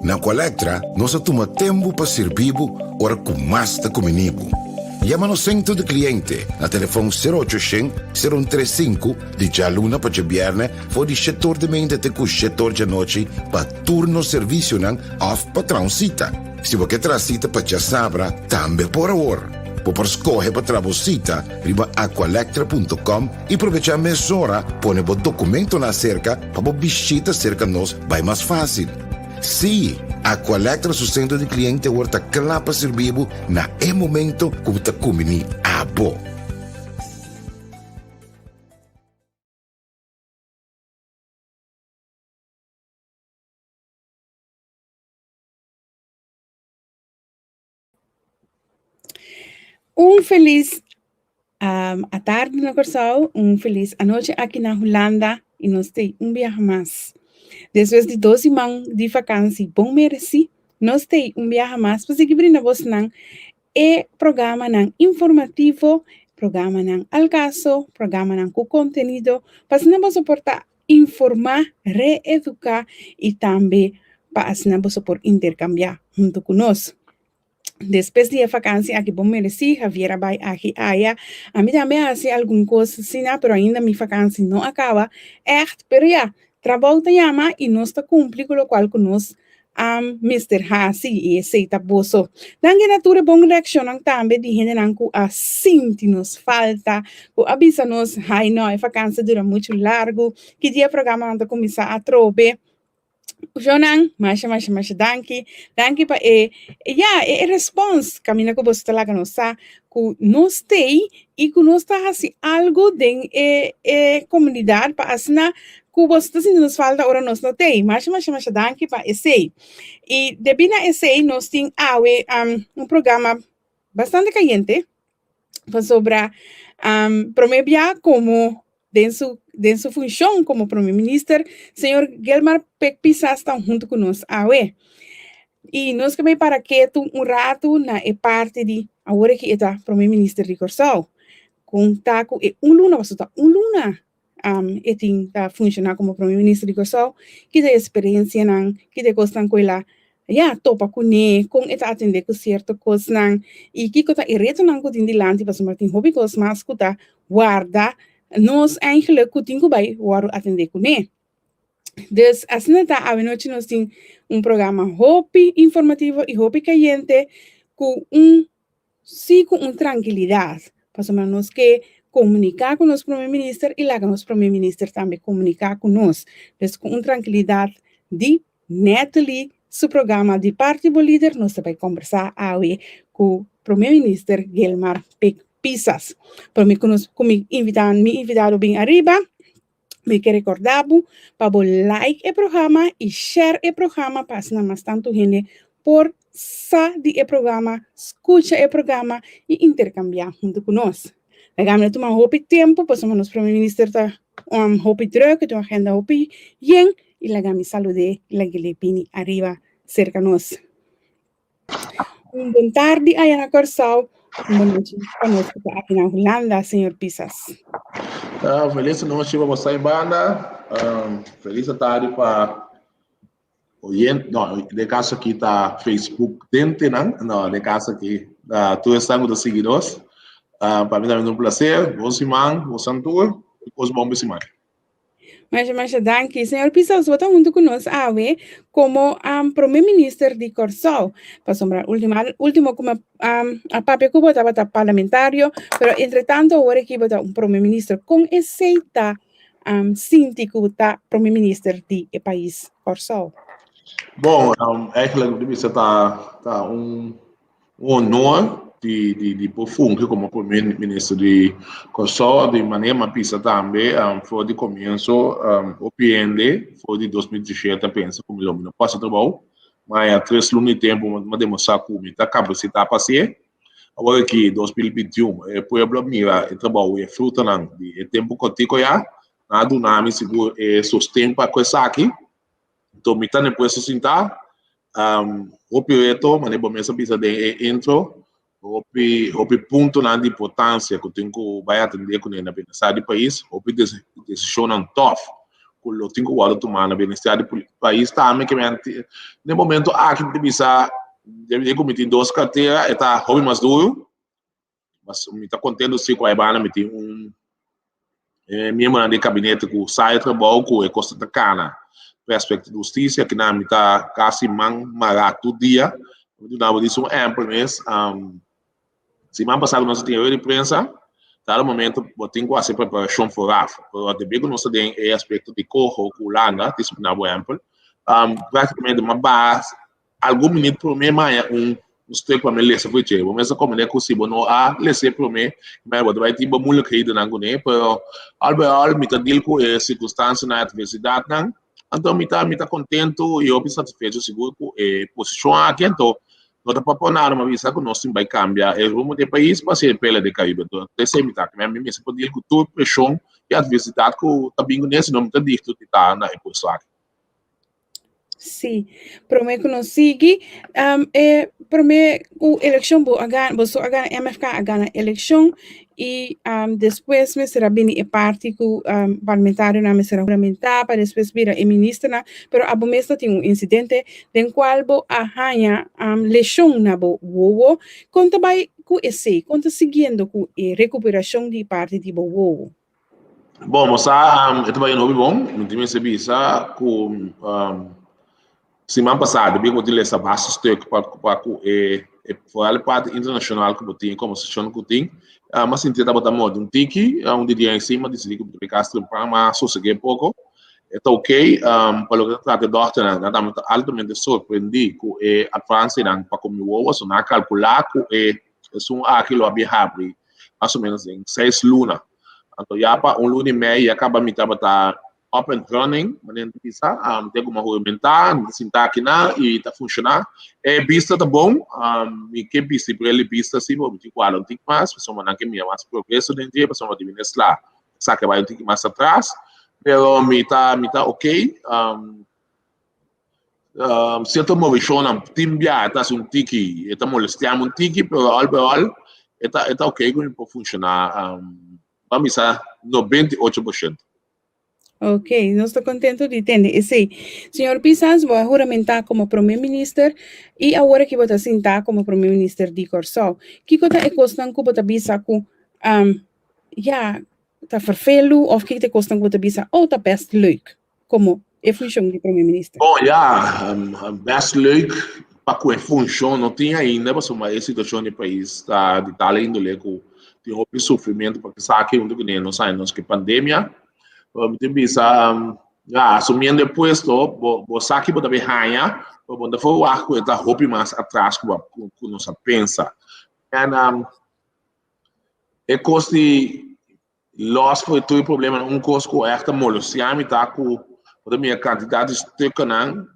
Na Colectra, nós toma tempo para servir ora com mais da comunibo. Llama no centro de cliente na telefone 0800 035 de jaluna para viernes for de setor de mente até com setor de noite para turno serviço nan off patrão cita. Se você quer cita para já sabra, também por hora. Por escolher para trabalhar riba aqualectra.com e aproveitar a mesura, põe o documento na cerca para visita cerca nós vai mais fácil. Sim, a Colectra su centro de cliente horta clapa servibo na momento como ta comini abo. Feliz à tarde na Kòrsou, feliz à noite aqui na Hulanda e nós temos viagem mais. Depois de 12 semanas de fakansi bom mereci, nós temos viagem mais para seguir brinda vos nan programa nan informativo, programa nan alcaço, programa nan com conteúdo, para nós suportar informar, reeducar e também para nós suportar intercambiar junto conosco. Depois de vacancy aqui bom mereci, Javiera vai aqui aia. A mim também assim alguma coisa assim, pero ainda minha vacancy não acaba. Pero já, trabalho tá yama e nós tá cumprir com o qual nós Mr. Hasi e aceita boso. Dangue natura bom reaction ang também de gente não com a sinti nos falta, com avisa nos, ai não, a vacancy dura muito largo, que dia programa anda começar a trobe. Jonan, mas danke para response camina que você lá que nós tá com nós tem e com nós tá assim algo de comunidade para assinar que você tá sentindo nos falta ora nós não tem mas danke para esse e depois na esse nós tem programa bastante caliente para sobre promé como dentro função como primeiro-ministro, senhor Gilmar Pisas está junto conosco. E nós também para que rato na parte de agora que está primeiro-ministro de Kòrsou. Contar com luna, você está luna. E tem funcionar como primeiro-ministro de Kòrsou, que tem experiência nan, que tem coisa com ela. Topa com eta atender com certa coisa nan, e que está retonan com dindilanti, para somar tem hopi coisa mais que tá guarda. Nós eigenlijk kutingu bij waar atender com né. Dus assim tá a noite nós tem programa hopi informativo e hopi caliente com com tranquilidade. Para nós que comunicar com nosso primeiro-ministro e lá nosso primeiro-ministro também comunicar com nós. Dus com tranquilidade de Netty, seu programa de partido líder, nós vai conversar com o primeiro-ministro Gilmar Pisas. Para mim, como me invitado bem arriba, me quero recordar para like o programa e share o programa para que mais tanto gente por sa de programa, escuta o programa e intercambiar junto conosco. Legamos tomar hopi tempo, para o nosso primeiro-ministro tá hopi druk, a agenda hopi yen e legamos salude e legamos arriba cerca nós. Boa tarde aí na Kòrsou. Boa noite conosco aqui na Hulanda, senhor Pisas. Feliz noite para você, banda. Feliz tarde para o de casa aqui tá Facebook dentro, não, de casa aqui tu estás dos seguidores. Para mim também é um prazer. Você man, você antua, os bombos siman. Mas danke, senhor Pisas, você está junto conosco como primeiro-ministro de Kòrsou. Para sombrar último como a papel que estava parlamentário, mas entretanto agora que está primeiro-ministro com aceita sinti que está primeiro-ministro de país Kòrsou. Bom, eigenlijk você tá honor de profundo como primeiro-ministro de Kòrsou, de maneira pisa também, foi de começo, o PND, foi de 2017, penso, como eu não posso trabalhar, mas há 3 anos de tempo, mas demonstrar como está capacidade para ser. Agora que 2021, o povo mira e trabalha fruta de tempo contigo já, na dunami seguro sustento para coisa aqui. Então, me tá depois sinta, o pèriodo, mas depois me pisa de intro. Hopi ponto na importância que tem que vai atender com na pensar de país, hopi edishon tof, com o 5 anos tomando beneficiário do país também que no momento aqui de visa deve cometer 2 carteiras está hobby mais duro mas me está contendo se com a Ibana me tem membro do gabinete que sai trabalho com a Costa da Cana aspecto de justiça que na me está quase marato dia do nada disso amplo mês semana passada nós tínhamos de imprensa no momento tem quase preparação para o debate nós temos o aspecto de Kòrsou com Hulanda disciplinar o amplo praticamente uma base algum minuto para mim mais stuk para me ler sobre isso vamos como é possível não há ler para mim mas vai ter muito que ir na gune pero algo me tá deal com a circunstância na adversidade não então me tá contento e eu bem satisfeito seguro com a posição aqui então não dá para pôr nada uma vez que nós vai cambiar o rumo do país para ser pela de Caribe então esse me tá que me se pode deal com toda pressão e adversidade que tá vindo nesse não me tá dito que tá na posição aqui. Sim, promé que não sigue, promé o eleição bo agora, você agora MFK agora eleição e depois me será bem a parte que parlamentário na me será juramentar para depois vir a ministra na, pero a bomesta tem incidente den qual bo arranha eleição na bo wowo, conta vai com esse, conta seguindo com a recuperação de parte de bo wowo. Bom, moça, eu também não bom, não tinha recebido isso com semana passada, eu tive essa base stuk para a parte internacional que eu tinha, como sessão que eu tinha, mas eu tentava botar modo tiki, dia em cima, decidi que eu poderia para mas sosseguei pouco, está ok, para o que trata de Dortmund, nada muito altamente surpreendi com a França para comer o ovo, na calcular que aquilo havia abrido mais ou menos em 6 lunas, então já para luna e meio acaba me trabalhar up and running, maneira de pensar, tem como movimentar, sinta aqui na e tá funcionando. Pista tá bom, e que pista para ele pista sim, vou te falar um pouco mais, pessoal, não que minha mais progresso dentro de pessoal de Minas lá, sabe que vai um pouco mais atrás, pero me tá ok. Certo movição, timbia, tá um tiki, tá molestando um tiki, pero algo tá ok como funcionar. Vamos a 98%. Ok, nós estamos contentos de entender. E sim, senhor Pisas vai juramentar como primeiro-ministro e agora que você sentar como primeiro-ministro de Kòrsou. Que coisa é questão que você bisa com, tá vervelo ou que é questão que você bisa ou tá best leuk como a função de primeiro-ministro? Bom, best leuk para com a função não tinha ainda, mas uma situação do país tá de tal índole que tem um sofrimento porque sabe que não sai nós que pandemia tem bisa assumindo o posto você aqui pode ver rainha quando for o arco está hopi mais atrás que nós pensa e custi loss foi todo problema custo que molestiame tá com a minha quantidade de estucanã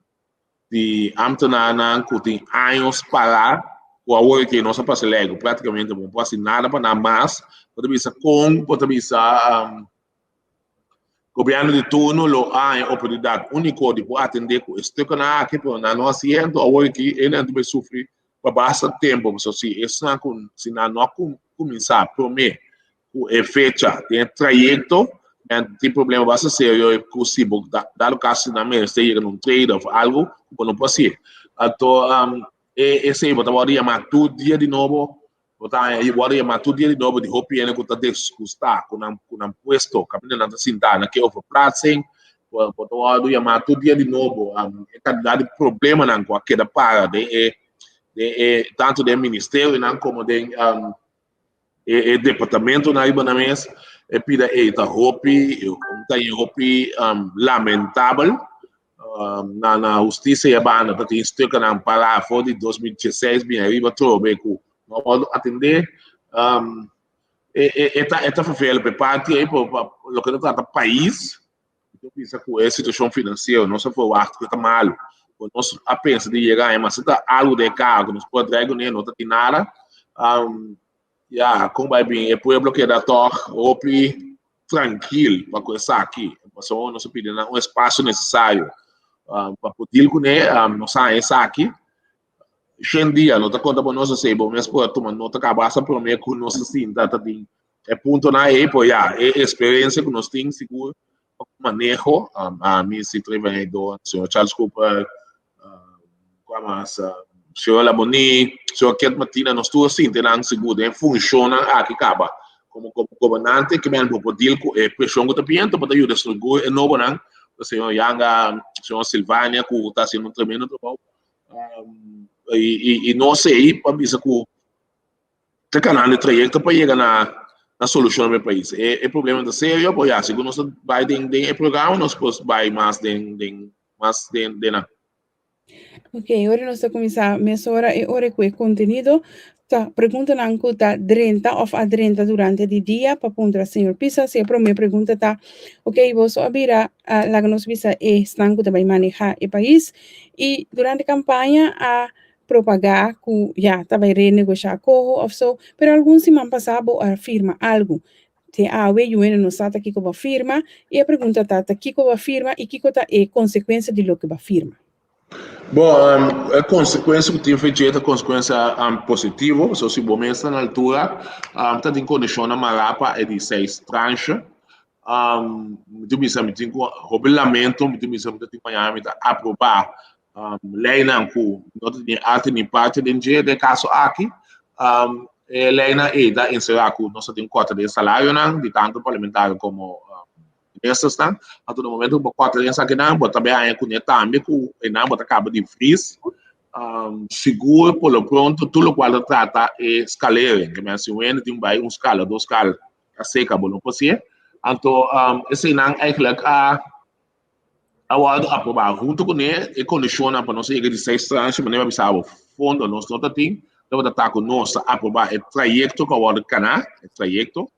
de ambtenaar que tem anos para o agora que nós passa lego praticamente não passa nada para nada mais pode bisa pode bisa governo de turno lo há a oportunidade única de atender com este canal que por na nossa ciência agora que ele não vai sofrer por bastante tempo só se isso não começar a promé o fecha tem trajeto tem problema bastante sério possível dado caso na mesa tem um trade of algo que não pode ser então esse aí você chamar todo dia de novo agora é tudo dia de novo de hopi que está descustar com um puesto caminho na sinta na que overpricing botou chamar tudo dia de novo a quantidade de problema não com aquela para de tanto do ministério não como de departamento na Ibanês pida tá hopi lamentável na justiça Ibana para ter estuca na parágrafo de 2016 bem aí bateu bem com não atender esta favela para parte aí para o que trata país eu penso que a situação financeira não só foi o arco que está mal nós apenas de chegar mas está algo de cargo nos pode trazer né não tem nada como vai bem é para bloquear da torre hopi tranquilo para começar aqui passou não se pede um espaço necessário para poder né não sai aqui hoje em dia, não está contando para nós assim, bom, mas por tomar nota cabeça para mim que nós sinta tem ponto na aí, pô, a experiência que nós temos seguro manejo, a mim se trabalhador, o senhor Charles Cooper, como o senhor Laboni, o senhor Kent Martina, nós todos sim temos seguro, funciona aqui acaba. Como governante, que me poder pressão que também, para ajudar a seguro, é novo, não? O senhor Yanga, o senhor Silvânia, que está sendo um tremendo trabalho. E não sei, para mim, que canal de trajeto para chegar na solução do meu país. É problema da sério, porque se nós vai de programa, nós vai mais de na. Ok, agora nós vamos começar a mensurar e hora com o conteúdo. Tá, pergunta não tá 30 ou a 30 durante o dia para perguntar ao senhor Pisas. Se a primeira pergunta tá, ok, você abrirá lá que nós visa é estão que vai manejar o país e durante a campanha a propagar que já tá vai renegociar com ou so, pero alguns semana passado afirma algo. Te UN não está aqui com a firma e a pergunta tá aqui com a firma e que tá é consequência de lo que a firma. Bom, a consequência que tive feito é consequência positiva, se você começa na altura, está em condição na malapa é de 6 tranches, muito me tem regulamento, muito me tem Miami aprovar lei não que não tem alta nem parte de caso aqui, lei na da encerrar que nós temos cota de salário não de tanto parlamentar como essas tá a todo momento uma cota de essa que não bota bem aí com também que não bota cabo de freeze seguro por lo pronto tudo o qual trata é escalera que mas se o N tem vai escala 2 escala a seca bom pode então esse não é claro a hora aprovar junto com ele e condiciona para nós chegar de 6 tranches mas não vai o fundo nós não tem então tá com nós aprovar o trajeto que o hora canal o trajeto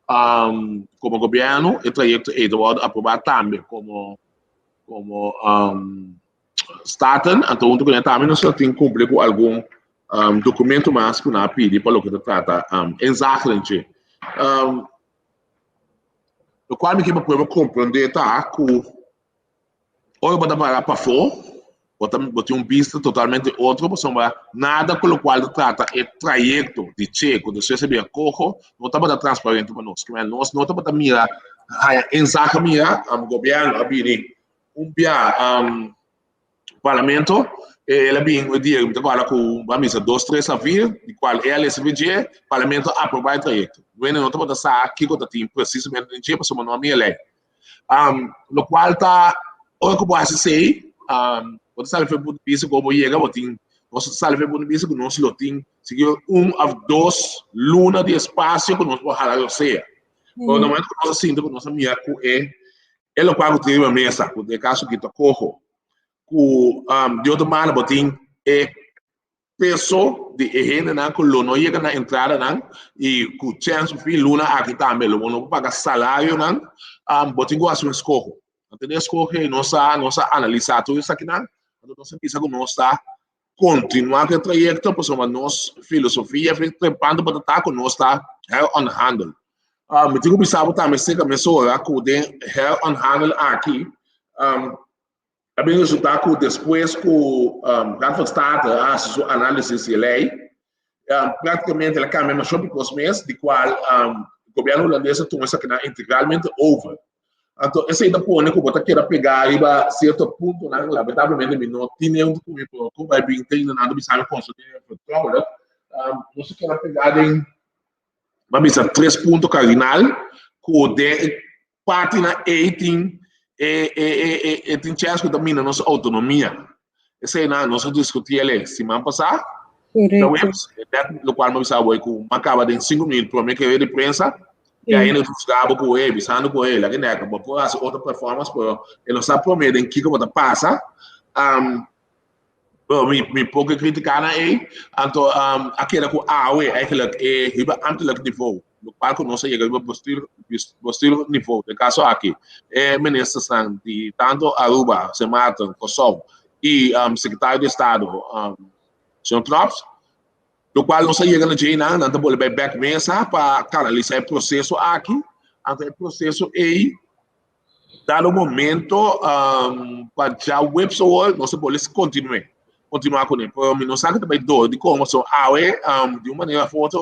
como governo, o trajeto é aprovado também como Staten, então também nós temos que cumprir com algum documento mais que nós pedimos para o que trata exatamente. O qual me que para compreender tá que ou eu para fora, botar pista totalmente outro, porque nada com o qual trata o trajeto de checo, de se saber corro, não está para transparente para nós, mas nós não está para mirar, exato mirar, o governo abrir parlamento, ele bem o dia agora com vamos 2, 3 a vir, de qual ele SVG, parlamento aprovar o trajeto. Não está para saber que coisa tem precisamente em dia, para não minha lei. No qual está o que pode ser você sabe foi muito difícil como chega, você sabe foi muito difícil que nós tem seguiu ou 2 lunas de espaço que nós vamos falar você. No momento que nós sinto que nós minha é o qual tem uma mesa, o caso que toco, que de outra maneira botin é peso de higiene na que não chega na entrada não e que chance de luna aqui também, não paga salário não, botin go assim escorro. Então, escorre nós analisar tudo isso aqui não. Nós pensa que nós continuar o trajeto, porque nós filosofia preparando para estar com nós health on handle. Me digo pensava também se começou a com health on handle aqui. Também resultado que depois que já starta a sua análise de lei, praticamente ela cambia mais sobre os meses, de qual o governo holandês tomou isso aqui integralmente over. Então, essa ainda pode que você queira pegar e a certo ponto, lamentavelmente, não tem nenhum documento que vai vir, tem nada, sabe, consultar petróleo. Você quer pegar em, vamos dizer, 3 pontos cardinal, que de parte na 18 tem chance que também na nossa autonomia. Essa aí, nós discutimos semana passada, no qual nós sabemos que acaba de 5 minutos, para mim, que é de prensa, e aí nós buscamos com ele, visando com ele, aqui né, para pôr as outras performances, ele não sabe prometer em que você passa, me pouco criticar aí, então, aquele que aquele que é amplamente nível, no qual nós chegamos a posterior nível, no caso aqui, ministros de tanto Aruba, Semata, Kòrsou, e secretário de Estado, Sr. Trops, do qual não se chega na China, não pode ir back mesa para canalizar o processo aqui, até o processo aí, dado o momento, para já o website, não se pode continuar com ele. Mas não sabe também de como são de uma maneira forte,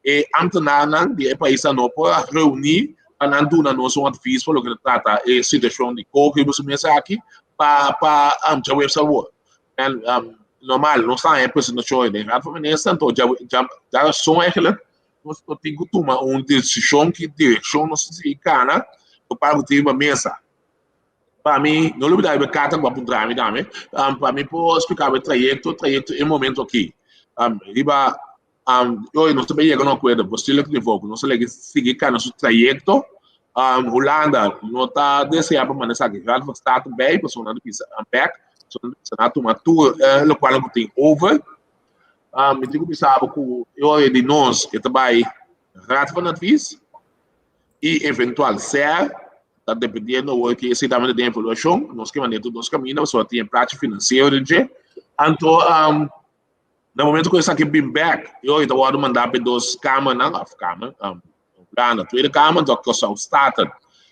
e antenar de país não para reunir Nanduna nós um adviso para o que trata a situação de 𝐾𝐢 que você pensa aqui para já vai saber. Normal, não está em apresentação de rato feminista, então já são aquelas nós temos que tomar uma decisão que direção nós se cana para o time mesa. Para mim, não lhe dá a carta para o drama também. Para mim, posso explicar o trajeto em momento aqui. Riba, eu não sabia que não acordo, você lhe levou, não sei que seguir cá nosso trajeto. Hulanda, não está desejando para manejar que já está bem, para sonar do pisa back, sonar do tomar tour, o qual eu tenho over. Eu tenho que pensar que eu de nós que trabalha rato para nós e eventual ser está dependendo do que esse tamanho de evolução, nós que maneira nós caminhamos, só tem prática financeira, então no momento que eu estou aqui bem back, eu estou a mandar para duas câmaras, não, a câmara, na tweede câmara, do Kòrsou started.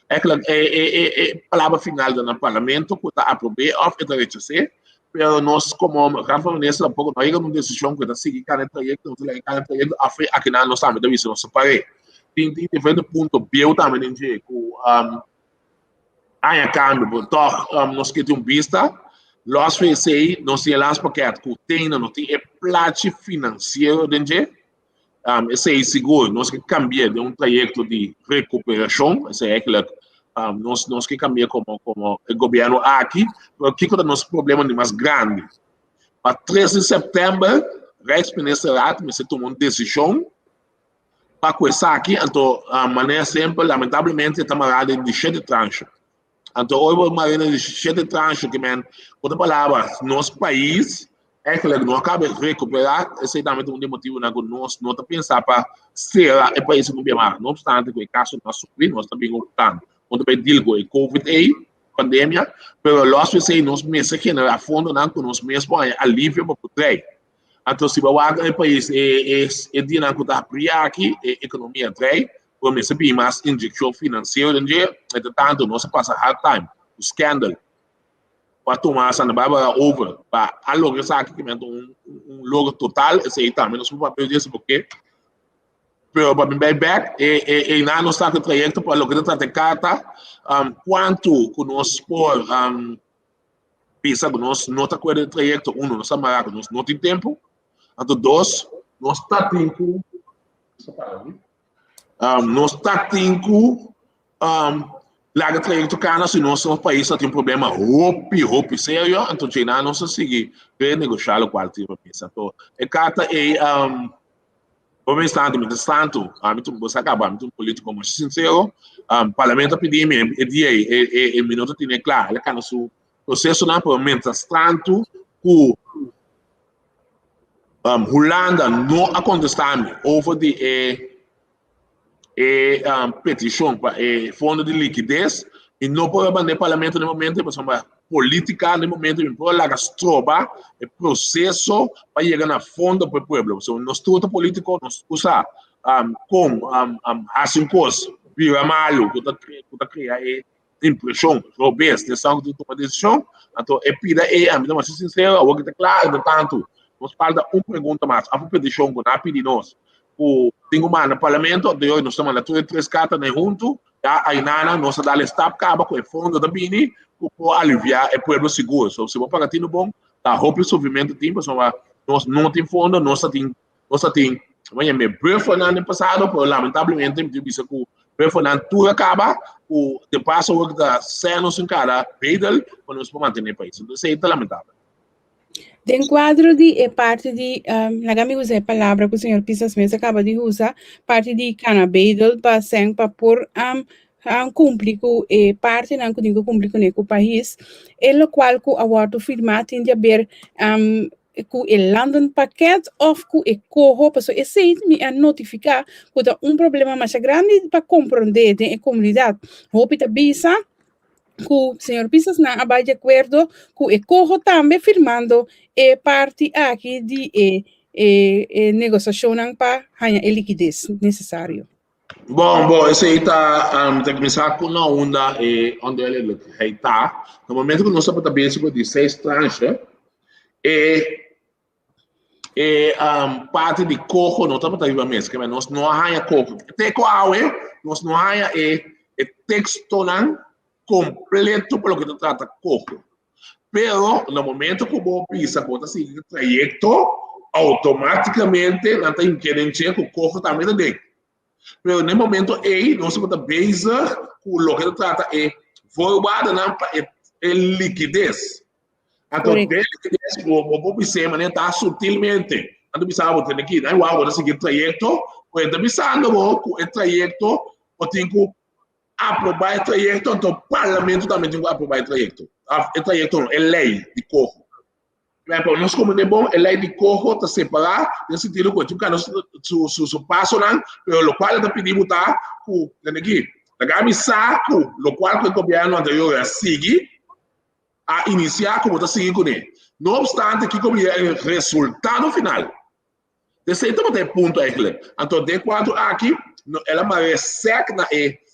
É palavra final do parlamento que está aprovado ou está rechazado, mas nós como rafa-ministra pouco nós uma decisão que está seguindo cada projeto, não sei cada projeto, aqui na nossa área de visão separada. Tem diferentes pontos, eu também que há câmbio, então nós que temos vista, nós fazemos, nós temos paquete que tem, não tem plate financeiro dentro. Esse é seguro, nós que cambiar de um trajeto de recuperação, esse é aquele nós que cambiar como o governo aqui, porque que é o nosso problema mais grande. Para 13 de setembro, o Reichsminister me tomou uma decisão para começar aqui, então, a maneira sempre, lamentavelmente, está marcada de 7 tranches. Então, hoje, uma de 7 tranches, que, outra palavra, nosso país, é que não acaba de recuperar, esse é também um motivo que nós não pensamos para ser o país que não mais. Não obstante, que o caso nós sofremos, nós também lutando. Quando vai deal com a COVID-19, pandemia, mas nós precisamos mesmo que a fundo, com nós mesmos, alívio para o trem. Então, se o país é dinâmico da aqui, a economia trem, vamos receber mais injeção financeira, entretanto, nós passamos hard time, o escândalo. Para tomar essa barba over, para alogar aqui que logo total, esse aí também não se pode perder isso porque para mim back e não está com trajeto para lograr a carta quanto que nós por pensa que nós não está com o trajeto nós estamos nós não tem tempo então dois nós está tempo nós está tempo lá que trajeto cana se nós somos país tem um problema hopi sério então China não se seguir renegociar o qual tipo pensa então a carta é como instante, você acaba, um político mais sincero, parlamento pedir e minuto tem claro, ele can o processo não pode tanto que Hulanda não acontece over de petição para fundo de liquidez e não pode mandar parlamento no momento, mas uma política no momento, não pode lá tropa o processo para chegar na fundo para o povo. Então, nós tudo político nós usa como assim coisa, vira malo, que está criando impressão, robês, decisão de tomar decisão. Então, é pida a mim não sincero, o que está claro, no tanto, nós falta uma pergunta mais, a petição que nós pedimos tem uma no parlamento, de hoje nós estamos na 3 cartas junto, aí nada, nós damos stop, acaba com o fundo da Bini, para aliviar o povo seguro. So, se você pagar tino bom, tá hopi sofrimento tempo, nós não tem fundo, nós tem, amanhã me brefo no ano passado, mas lamentavelmente, eu disse que o brefo não tudo acaba, o de passo o que está sendo sem cara, pedal, para nós manter o país. Então, isso é lamentável. Dentro quadro de parte de me usa a palavra que o senhor Pisas mesmo acaba de usar, parte de cannabis para por cumprir com parte não que digo cumprir com o país, o qual que a wato firmar tem de haver com o London paquete ou com o 𝐾𝐢, porque esse me a notificar que há problema mais grande para compreender a comunidade. Hopi ta bisa que o senhor Pisas não vai de acordo com o 𝐾𝐢 também firmando parte aqui de negociação para a liquidez necessário. Bom, esse aí está tem que começar com uma onda onde ele está. No momento que nós estamos bem de 6 tranches, parte de 𝐾𝐢 não estamos viva mesmo, que nós não há 𝐾𝐢. Até com a nós não há texto completo para lo que se trata cojo. Pero no momento que vos pisa, vos seguir el trayecto, automaticamente não tem que que o cojo também tem. Pero no momento aí, nós estamos bezig com o que se trata é voorwaarden para a liquidez. Então, liquidez, vou pensar, mas está sutilmente. Então, pensava, tem que ir, não é o seguir o trayecto, ou então pensando com o trayecto, ou tem que aprovar o trayecto, então o parlamento também tem que aprovar o trayecto. O trayecto é lei de cojo. Para nós, como é bom, a lei de cojo está separada, no sentido que su passo, mas o qual está pedindo tá, aqui, a gamisa, o qual o governo anterior a seguir, a iniciar como está seguindo com ele. Não obstante, aqui como é o resultado final. Desse então, tem ponto aí. Então, de quanto aqui, ela merece na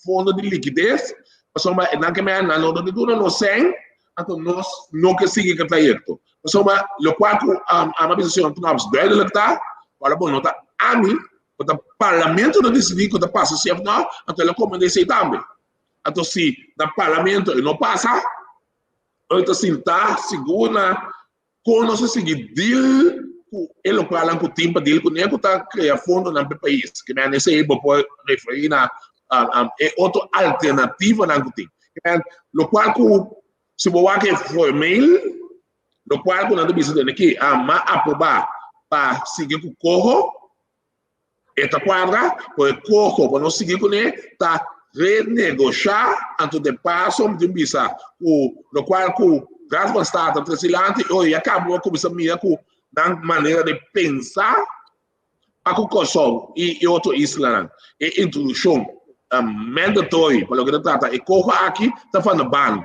fundo de liquidez, mas na que me não sei, então nós não que seguir o trayecto. Mas o qual a posição que nós duidelijk está, para bom nota a mim, o parlamento não decidir que passa se não, então ela comanda isso também. Então se no parlamento não passa, então sinta segura com nós seguir deal e lo qual com o tempo dele com ele está criando fundo no país, que me nesse aí pode referir na outra alternativa não tem. Lo qual se você quer formal, lo qual quando nós precisamos aqui aprovar para seguir com o corro, esta quadra, para o corro para nós seguir com ele, está renegociar antes de passo de visa, lo qual com graças ao Estado transilante, hoje acabou com essa minha na maneira de pensar para o Kòrsou e outro isla, e introdução mandatória para o que trata, e corro aqui está falando ban.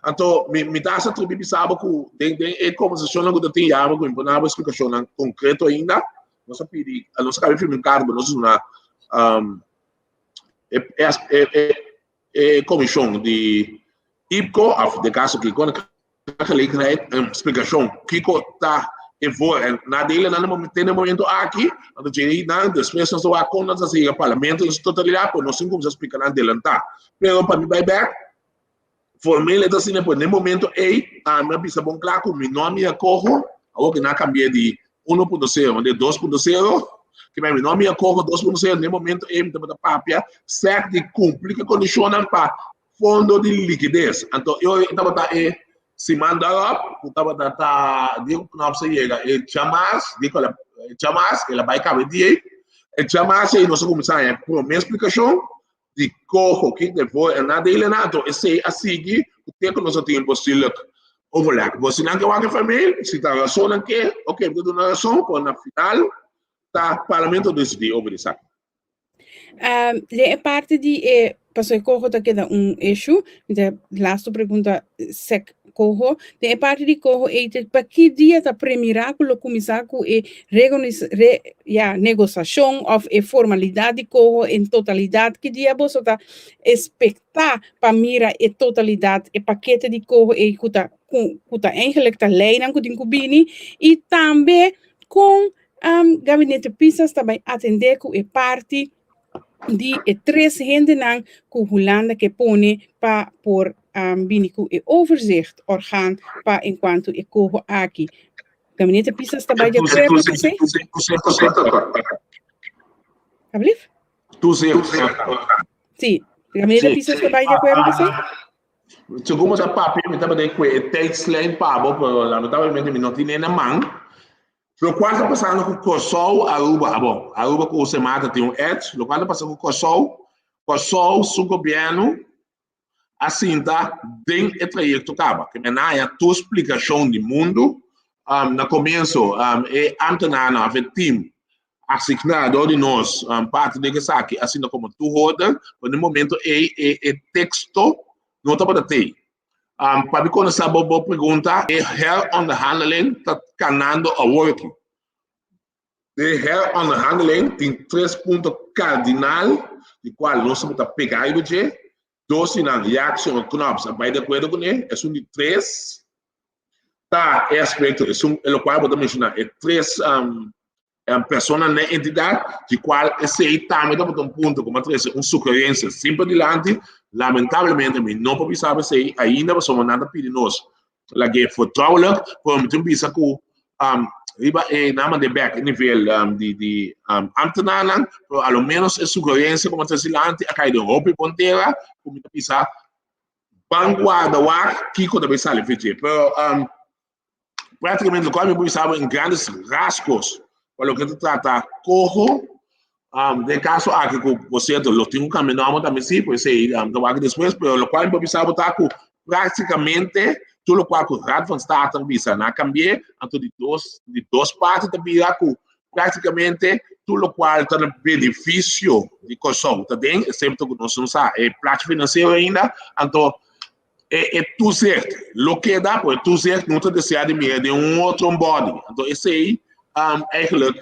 Então, me dá essa tribo sabe que a conversação que eu tenho com uma explicação concreta ainda, nós pedimos, nós acabamos de filmar, nós uma comissão de IPCO, de caso que quando a explicação que está na dele, no momento aqui, depois nós vamos acontecer assim, o parlamento em totalidade, por nós como explicar adelantar. Mas para mim, vai back, formal é assim, no momento aí, a minha pista bom claro, com meu nome é Corro, algo que não cambia de 1.0, de 2.0, que meu nome é Corro 2.0, no momento aí, me dá papia, certo de cumprir que condição para fundo de liquidez. Então, eu estava se manda lá, estava digo que não precisa chegar, ela vai caber de chamas aí nós começar a promé explicação de corro que depois nada ele nada, esse a seguir o tempo nós temos possível overlap. Você não quer que família, se está razão que, ok, tudo na razão, quando na final tá parlamento decidir obedecer. De parte de passou corro tá queda issue, de last pergunta sec corro, de parte de corro para que dia tá premirar com o começar com negociação of formalidade de corro em totalidade, que dia você tá expectar para mirar a totalidade e paquete de corro e kuta eigenlijk tá lei não kutin kubini e também com Gabinete Pisas também atender com a parte de 3 gente nang ku Hulanda que pone pa por biniku e overzicht orgaan pa enquanto e corro aqui. Gabinete Pisas também de acordo com você? Alsjeblieft? Sim. Gabinete Pisas também de acordo com você? Segundo essa papel, me estava de que tijdslijn pabo, lamentavelmente me não tinha na mão. Lo qual está passando com Kòrsou, Aruba, bom, Aruba com o Semata tem edge, lo qual está passando com Kòrsou, seu governo, assim tá, tem o trayecto acaba, que é a tua explicação do mundo, no começo, é antenana, a time assignado de nós, parte de que saque, assim como tu roda, no momento é texto, não está para ter. Para mim, quando essa boa pergunta, é heronderhandeling está canando a working. De heronderhandeling tem 3 pontos cardinais, de qual nós vamos pegar o budget, 2 na reação knops, vai de acordo com ele, é de 3, tá, é aspecto, é o qual eu vou mencionar, é 3 persona na entidade, de qual esse também dá um ponto, como trazer uma sugerência sempre adiante, lamentavelmente, não pode saber se ainda não somos nada perigoso. La que vertrouwelijk, voor met een bisa ku, riba nama de back nível de ambtenaren, pero ao menos é sugerência como trasilante, a cair de hopi ponteira, como te bisa, vanguarda war, kiko da bisa lefete, pero praticamente o qual me pensava em grandes rasgos, para o que se trata corro, de caso aqui que você lo tenho caminhado também sim, pois sei, do depois, pero o qual me pensava tá com praticamente tudo o qual o rato está também na cambiar, então de duas partes também praticamente tudo o qual está no benefício de Kòrsou, tá bem? Excepto que nós não sabemos, é plano financeiro ainda, então é tudo certo. O que dá, pois tudo certo, não está desejado de outro body. Então esse aí, eigenlijk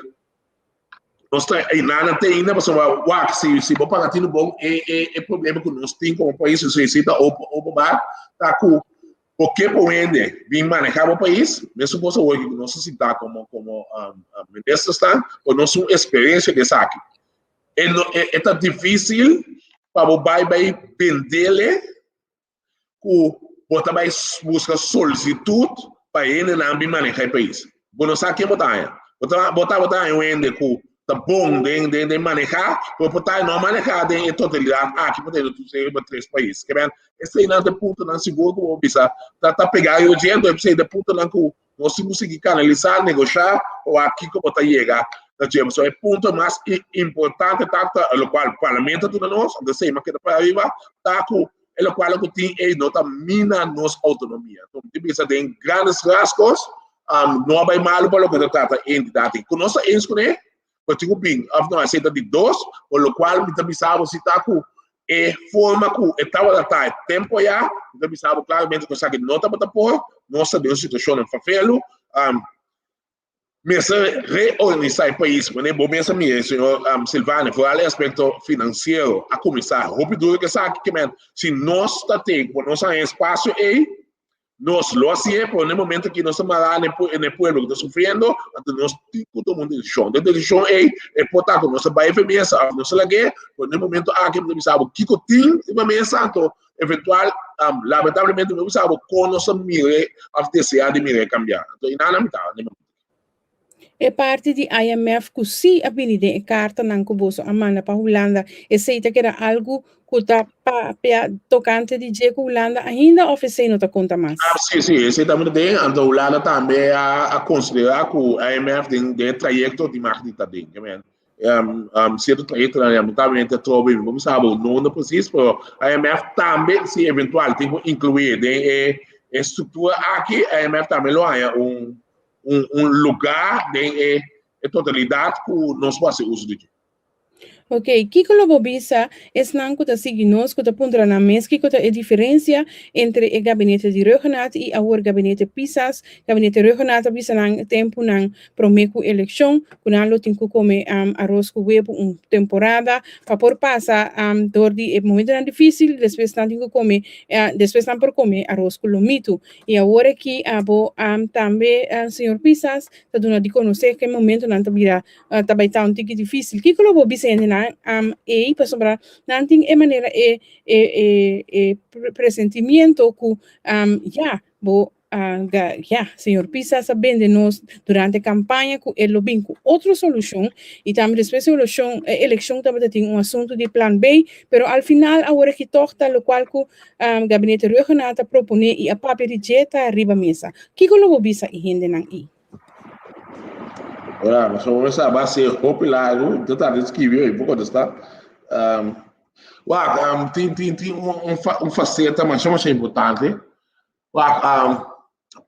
nós nada tem ainda, mas se vou pagar tudo bom, é problema que nós temos como país, se necessita ou tá com porque pode vir manejar o país, mesmo você hoje que nós necessitamos como ministro está, ou nossa experiência de saque. É tão difícil para o vai vender que você vai buscar solicitude para ele não vir manejar o país. Você não sabe quem botar. Botar em vende que tá bom de manejar, mas botar não manejar em totalidade. Aqui podemos ter três países. Que bem, esse aí não é ponto não seguro como bisa. Tá pegar o dinheiro, é de ponto não que nós conseguir canalizar, negociar ou aqui como tá chegar. Então, é ponto mais importante, tá o qual o parlamento tudo nós, de sei mas que para arriba, tá com o qual que tem aí nota mina nossa autonomia. Então, bisa tem grandes rasgos, não vai mal para o que trata entidade. Conosco é isso, né? Porque tipo bem, não aceita de dois, por lo qual me também se tá com forma que estava da tempo já, também sabe claramente que sabe não tá para por, nossa de situação em favelo, mas reorganizar o país, mas bom pensa mesmo, senhor Silvano, foi ali aspecto financeiro, a começar, hopi duro que sabe que se nós tá tendo, por nosso espaço aí nós lo hacemos, pero en el momento que nos estamos en el pueblo que está sufriendo, nos todo mundo edishon. Dentro de edishon é portar com nossa baía mesa, nossa lague, pero en el momento que me sabe que tem uma mesa, então eventual, lamentavelmente me sabe com nossa mire, a desejar de mire cambiar. Então nada me tá. É parte de IMF que se habilide a carta não cuboso a mana para Hulanda. E seita que era algo que está tocante de que Hulanda ainda oferece não tá conta mais. Sim, esse também tem. Então Hulanda também a considerar que o IMF tem trajeto de marketing também, certo trajeto lamentavelmente trobe, vamos saber não preciso, mas a IMF também se eventual tem que incluir a estrutura aqui, a IMF também lo há lugar de totalidade que nós podemos uso de. Ok, que lo bisa es não que sigue nós que punta na mesa que a diferença entre o gabinete de regionato e o gabinete Pisas. Gabinete regionato bisa nang tempo nang promé ku eleção, kunalo tem que comer arroz com huevo temporada, para por passar dor de momento não difícil, depois não tem que comer, depois não por comer arroz com lomito. E agora que abo também senhor Pisas tá dando de conhecer que momento não tá vira também tá tique difícil. Que lo bisa e para sobrar não tem maneira pressentimento que senhor Pisas sabendo nós durante a campanha que ele vem com outra solução e também depois da eleição também tem assunto de plano B, pero al final agora que toca o qual que gabinete regional está propone e a papel rejeta arriba mesa. Que lo bisa e rende não aí? Ora, nós vamos começar a ser popular, tentar escrever aí, vou contestar. Tem faceta, mas chama-se importante.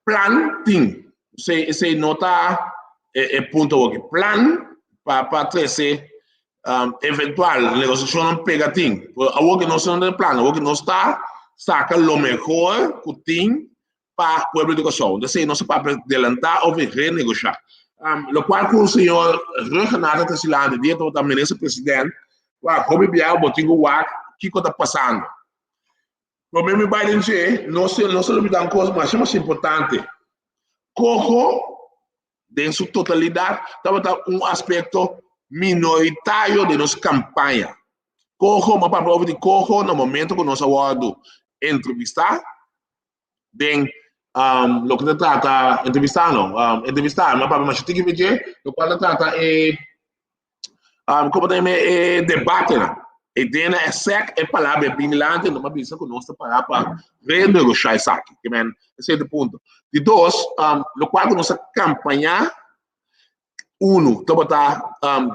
Plan tem, você nota ponto aqui, plan para trazer eventual negociação não pega tem, algo que nós não tem plano, algo que nós está saca o melhor que tem para o povo de Kòrsou, então não se pode adelantar ou renegociar. Lo qual o senhor regional da cidade dentro da ministra presidente, como biar botinho o que está passando. O meu vai dizer, não se olvidar uma coisa, mas é mais importante. Corro em sua totalidade, está um aspecto minoritário de nossa campanha. Uma palavra de corro no momento que nós vamos entrevistar, bem, lo que trata entrevistar, uma palavra mais chique, o qual trata como também debate, né? E dentro é sec é palavra binilante, não me pensa que nós para renegociar isso aqui, que men, esse é o ponto. De dois, lo qual nós campanha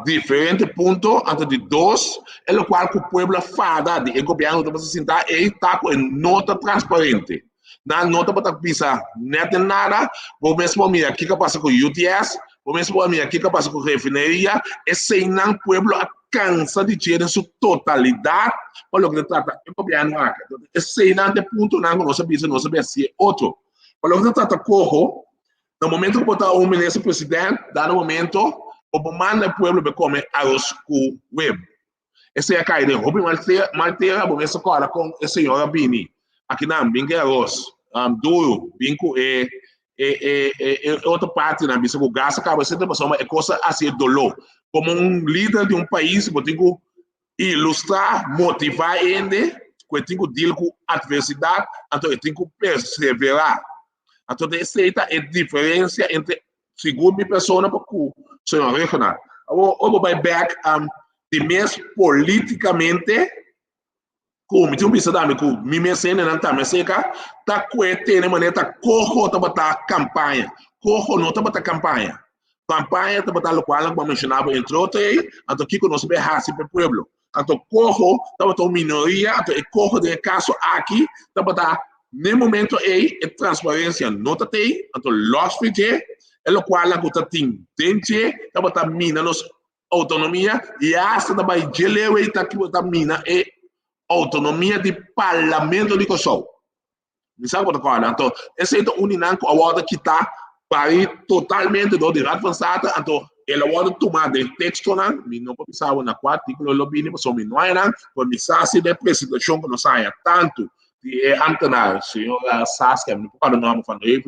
diferente ponto entre de dois, é o qual o povo fada de o governo está sentar e está com nota transparente. Na nota para pensar, não tem nada, vou mesmo me aqui que passa com o UTS, vou mesmo me aqui que passa com a refinaria, e sem não o povo cansa de ter em sua totalidade, para o que trata o governo aqui. Esse não tem ponto, não sabia se é outro. Para o que trata corro, no momento que botar um ministro presidente, no momento, o manda o povo para comer arroz com web. Esse é a caída. Hopi malteira, vou mesmo agora com a senhora Bini. Aqui não, bingo é arroz. Duro, bingo é outra parte, né? Bisa o gás acaba sendo uma coisa assim, dolor. Como um líder de um país, eu tenho que ilustrar, motivar ele, eu tenho que deal com adversidade, então eu tenho que perseverar. Então, essa é a diferença entre, segundo minha pessoa, para o senhor regional. Eu vou back de mesmo politicamente, como eu disse, me mecena não está me seca, tá coete de maneira tá corro tá botar campanha, corro não tá botar campanha tá botar o qual eu mencionava entre outros, então que nós bem raci para o povo, então corro tá botar uma minoria, então corro de caso aqui tá botar no momento aí é transparência não tá tem, então lost fije é o qual eu tá tem dente tá botar mina nos autonomia e essa da vai gelewe tá que botar mina e autonomia de parlamento de Kòrsou. Não sabe o que eu então, esse é o único award que está para totalmente do direito avançado, então, ele award tomar de texto, não pensava na quatro artículos, eu vi, mas não era, por mensagem de apresentação que não saia tanto de antenário, senhor Saskia, não pode não falar ele,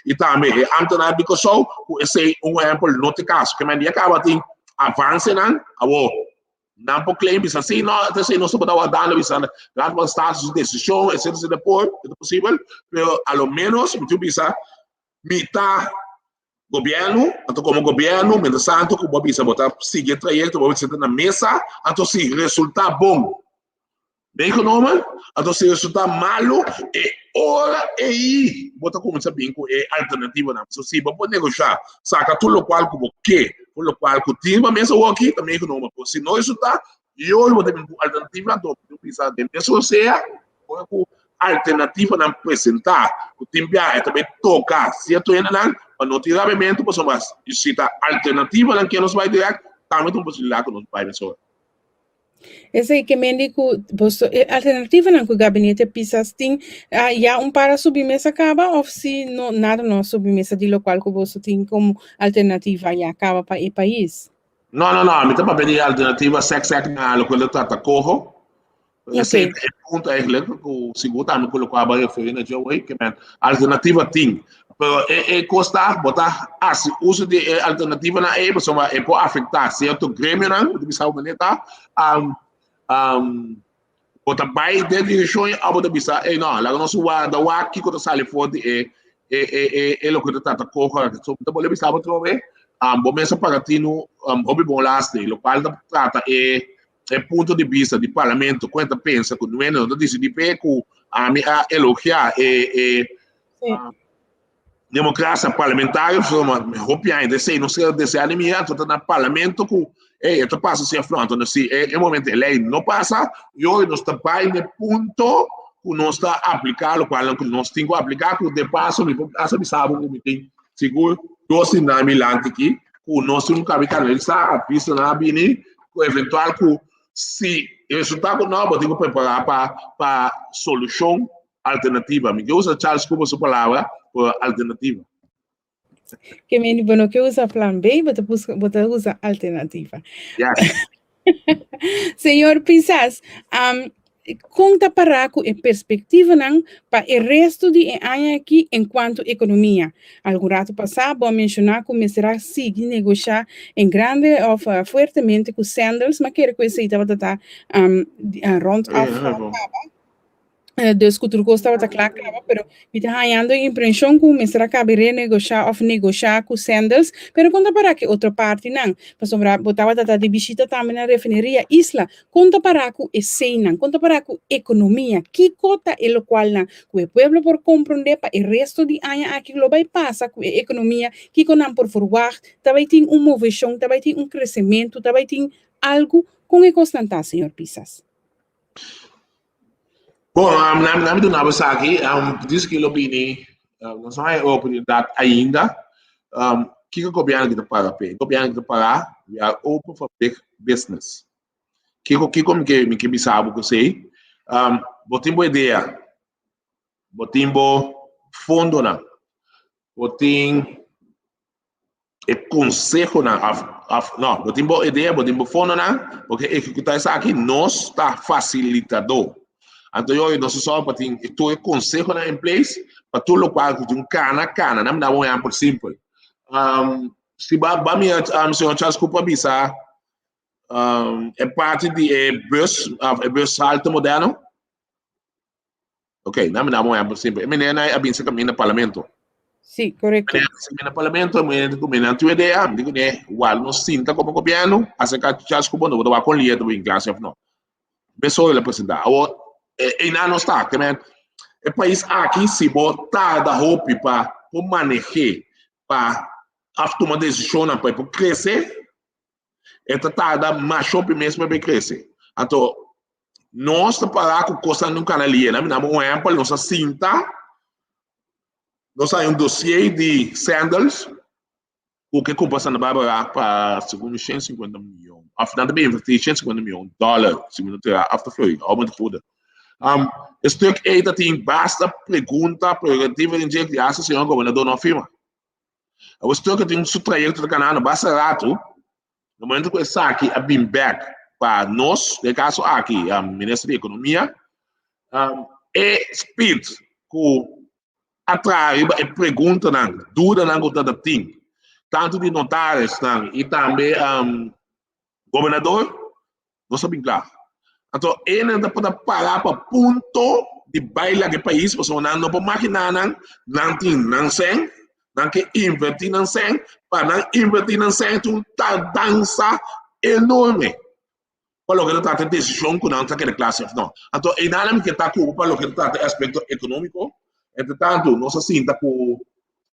e também antenário de Kòrsou, esse é um exemplo, não tem caso, que me acaba de avançar, não por claim bisa assim não se pode dar bisa lá para status de decisão etc depois é possível pero a lo menos muito bisa mita governo então como governo mientras tanto como bisa botar seguir trajeto vamos sentar na mesa então se resultar bom bem econômico então se resultar malo e ora aí botar como sabe com alternativa não se vamos negociar saca tudo o qual como que por lo qual o time mesa o aqui também econômico se não resultar eu vou ter uma alternativa do pensar de negociar com alternativa não apresentar o time é também tocar certo ainda não para não tirar elemento para mas se tá alternativa não que nos vai direto também tem possibilidade que nos vai pessoa. Esse aí que me digo, alternativa não que o Gabinete Pisas tem, já para submesa acaba, ou se não, nada não submesa de local que você tem como alternativa já acaba para o país? Não, me está para pedir alternativa sexo na local trata corro. Esse é o ponto eigenlijk que o seguro também colocava referindo a Joey, que alternativa tem. Mas custa botar se uso de alternativa na pessoa pode afetar certo grêmio não, de bisa maneira botar vai de edishon a botar bisa não, lá nós da aqui quando sali forte é o que trata corra, so tá boleh bisa botar bem, bom mesmo para ti no hopi bom laste, o qual trata ponto de vista do parlamento quanto pensa que não é não decide peco a elogiar democracia parlamentar, hopi ainda sei não sei desse alimento tá no parlamento que isso passa se afronta no se é momento lei não passa e hoje nós está pai no ponto que nós está aplicar o qual nós tem que aplicar que de passo me passa me sabe que tem seguro doce na milante aqui que nós temos que capitalizar a pista na bini com eventual que se o resultado não vou ter que preparar para solução alternativa me usa Charles como sua palavra por alternativa. Que me bueno que usa plan B, você usa alternativa. Yes. Senhor Pisas, conta para com a perspectiva não para o resto de ano aqui enquanto economia. Algum rato passado, vou mencionar que começará a seguir negociar em grande ou fortemente com sandals, mas quero que você estava rond dus cultura estava claro, pero me está ganhando a impressão que começará a renegociar ou negociar com sandals, pero conta para que outra parte não. Para sobrar, botava de visita também na refineria Isla, conta para que é cena, conta para que economia, que cota é o qual não, que o povo por compreender para o resto de ano aqui lo vai passar com a economia, que não por forward, também tem movição, também tem crescimento, também tem algo com a constante, senhor Pisas. Bom, na medida na você aqui, diz que o opini, não só é a oportunidade ainda, que o governo está para o governo está para é open for big business. Que como que me sabe que sei, botem boa ideia, botem bom fundo na, botem consejo na, não, botem boa ideia, botem bom fundo na, porque executar isso aqui nós está facilitador. Então, eu só para ter todo o conselho em place, para tudo o qual tem cana, não me dá um exemplo simples. Se me senhor Charles Cooper bisa, é parte de bus alto moderno? Ok, não me dá um exemplo simples. Menina é bem se caminha no parlamento. Sim, correto. Menina se caminha no parlamento, menina tua ideia, digo né, igual não sinta como governo, assim que Charles Cooper não vai acolher do inglês, não. Pessoa ele apresentar. E não está, que o país aqui se botar da hopi para manejar, para tomar decisão para crescer, tá da mais hopi mesmo para crescer. Então, nós parar com coisa no canal ali, né? Um exemplo, nossa sinta, nós temos dossiê de sandals, o que compassa na Bárbara para segundo 150 milhões. Afinal, também investir 150 milhões de dólares, segundo terá, after Florida, aumento de foda. Stuk eten tem basta pergunta prerrogativa de que a senhor governador não afirma. O stuk tem um trajecto do canal basta rato, no momento que está aqui a been back para nós, no caso aqui, a ministra da economia, é speed que atrai e pergunta não, dúvida não que está tem, tanto de notários não e também governador, não sabe claro. Então, ele não pode parar para ponto de bailar do país, porque não pode imaginar, não tem, não sei, não quer invertir, não sei, para não invertir, não sei, tem uma dança enorme. Para o que trata de decisão que não está aquela classe, não. Então, e nada que está com para o que trata de aspecto econômico, entretanto, nós assim, está com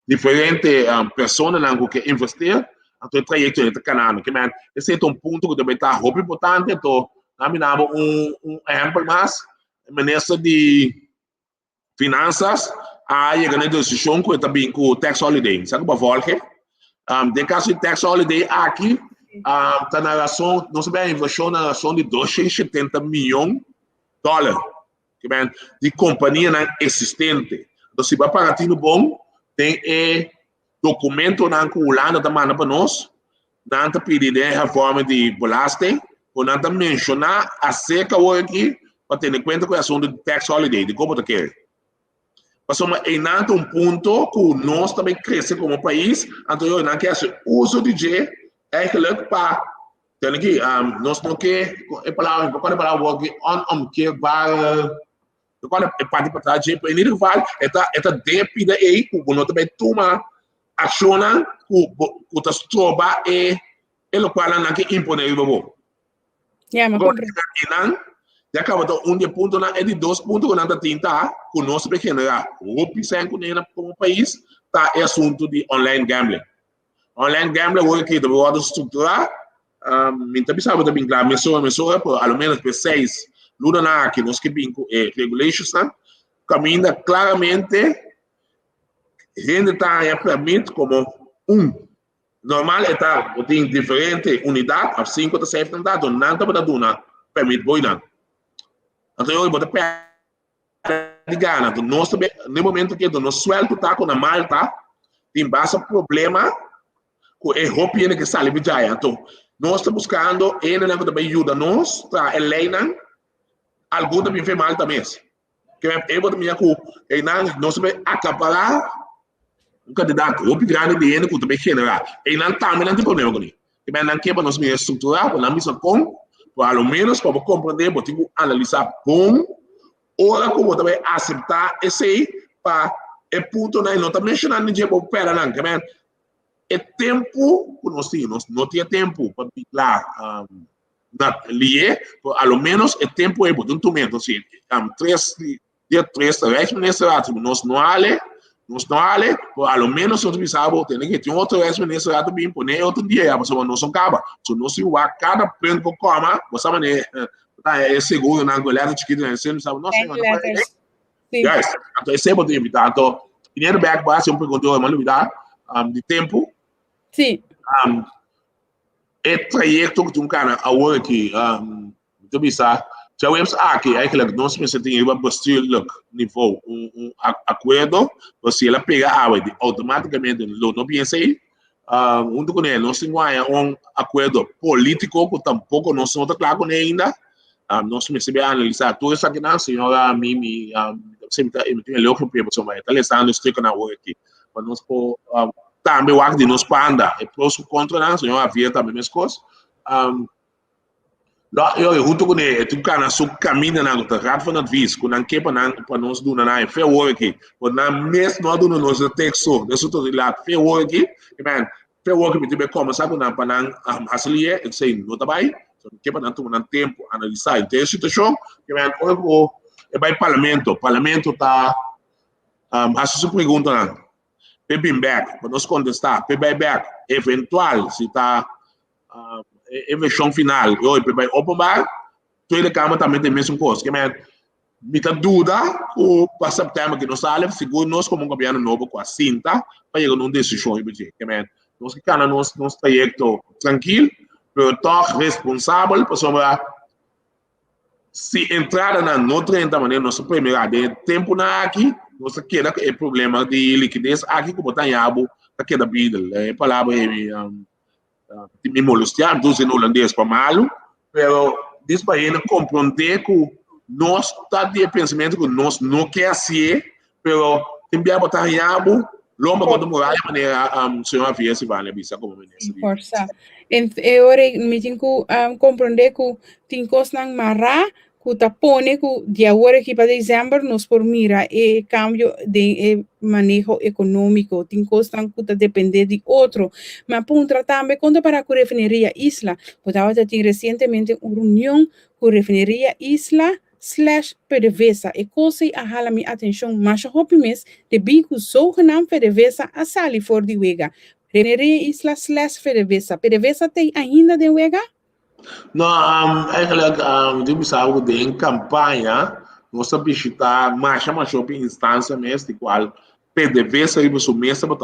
diferentes pessoas que querem investir, então, o trajeto está canal, que esse é um ponto que também está muito importante, então, nós damos exemplo mais, a ministra de Finanças, a decisão que também com o tax holiday, sabe para volta? De caso de tax holiday aqui, está na razão, não sabemos a inversão na razão de 270 milhões de dólares, de companhia existente. Então, se vai para ti no bom, tem documento na Hulanda da manda para nós, não está pedindo a reforma de belasting, ou não está mencionar acerca aqui para ter em conta com a ação do tax holiday, de como está querendo. Passamos em um ponto que nós também crescemos como país, então eu não quero uso de G, é que para ter aqui, nós não queremos, quando a palavra que vai, quando é parte para trás, G, para ele vai, é depende aí, que nós também toma ação, que está troba e o qual não quer impor o bom. Já acaba de ponto é de 2 pontos que nós tenta com nós para generar hopi sem como país tá é assunto de online gambling hoje que do modo estruturar minta bisa também claro mesura por ao menos por 6 luna na que nós que bem regulations caminha claramente gente tá permite como normal tem diferente unidade a 5 ou 6 tanto não tá para dar permite boinar. Então, eu vou pegar de Gana. Nós também, no momento que nós suelto tá com a Malta, tem bastante problema com a hopi que sali Vijaya. Então, nós estamos buscando, ele também ajuda nós, a Helena, algo também fez mal também. Que é para mim que não se vai acaparar um candidato hopi grande de ele que também general. E não também não tem problema com ele. Que bem não quer para nós mesmos estruturar, para nós mesmos com, para ao menos para compreender, para ter que analisar bom, ou como também aceitar esse para é ponto não também mencionando de para pera não, que bem é tempo que nós temos, não tinha tempo para lá lié, ao menos é tempo é por um momento assim, dia 3 administrativo nós não ale, ao menos nós precisamos ter que ter outro administrativo bem poner outro dia, mas nós não acaba, se nós se o cada prêmio que coma, você mané é seguro na goleada de que nós sabe nossa yes, então esse é muito importante, então primeiro back base um perguntou uma novidade de tempo, sim, é trajeto que um cara a work tu bisa já vemos aqui eigenlijk nós precisamos ter uma bestuurlijk niveau acordo você ela pega a área automaticamente não pensa aí um do que nós temos acordo político que tampouco nós não está claro ainda nós precisamos analisar tudo isso aqui na senhora Mimi sempre tem louco para pessoa vai está listando estudo na work para nós também o acto de nos panda é prós contra nós senhor havia também minhas coisas eu junto com ele tu cara só caminha na outra rato van advies com não que para nós do na é fair work por na mesmo não do nós texto isso tudo lá fair work man fair work me tiver como sabe na para não asselia eu sei não tá bem que para não tempo analisar então a situação que man o é vai parlamento tá a sua pergunta não bem back, para nós contestar, bem back, eventual, se está versão final, eu vai open bar, toda a câmara também tem a mesma coisa, que me tá dúvida, o para setembro que nós sabe, seguro nós como um governo novo com a cinta, para chegar numa decisão, que nós que cada nosso projeto tranquilo, mas toch responsável, para sobre se entrar na outra maneira, nossa primeira de tempo na aqui, você queda é problema de liquidez aqui como está em abo tá queda vida é palavra me molestar dos em holandês para malo pero diz para ele compreender que nós tá de pensamento que nós não quer ser pero também botar em abo lomba quando morar de maneira senhor havia se vale bisa como ministro Kòrsou ora me tem que compreender que tem coisas não marra que tá pone que de agora aqui para dezembro nós por mira e cambio de manejo econômico tem coisas que tá depender de outro mas para também quando para a refineria Isla porque tem recentemente uma reunião com a refineria Isla / PDVSA e coisa a hala minha atenção mais hopi mes de bico zogenaamd PDVSA a sali for die wega refineria Isla / PDVSA tem ainda de wega. Não, eigenlijk, die zou de campanha, nós visitar mais shopping instância mesmo, de qual PDVSA e o mês para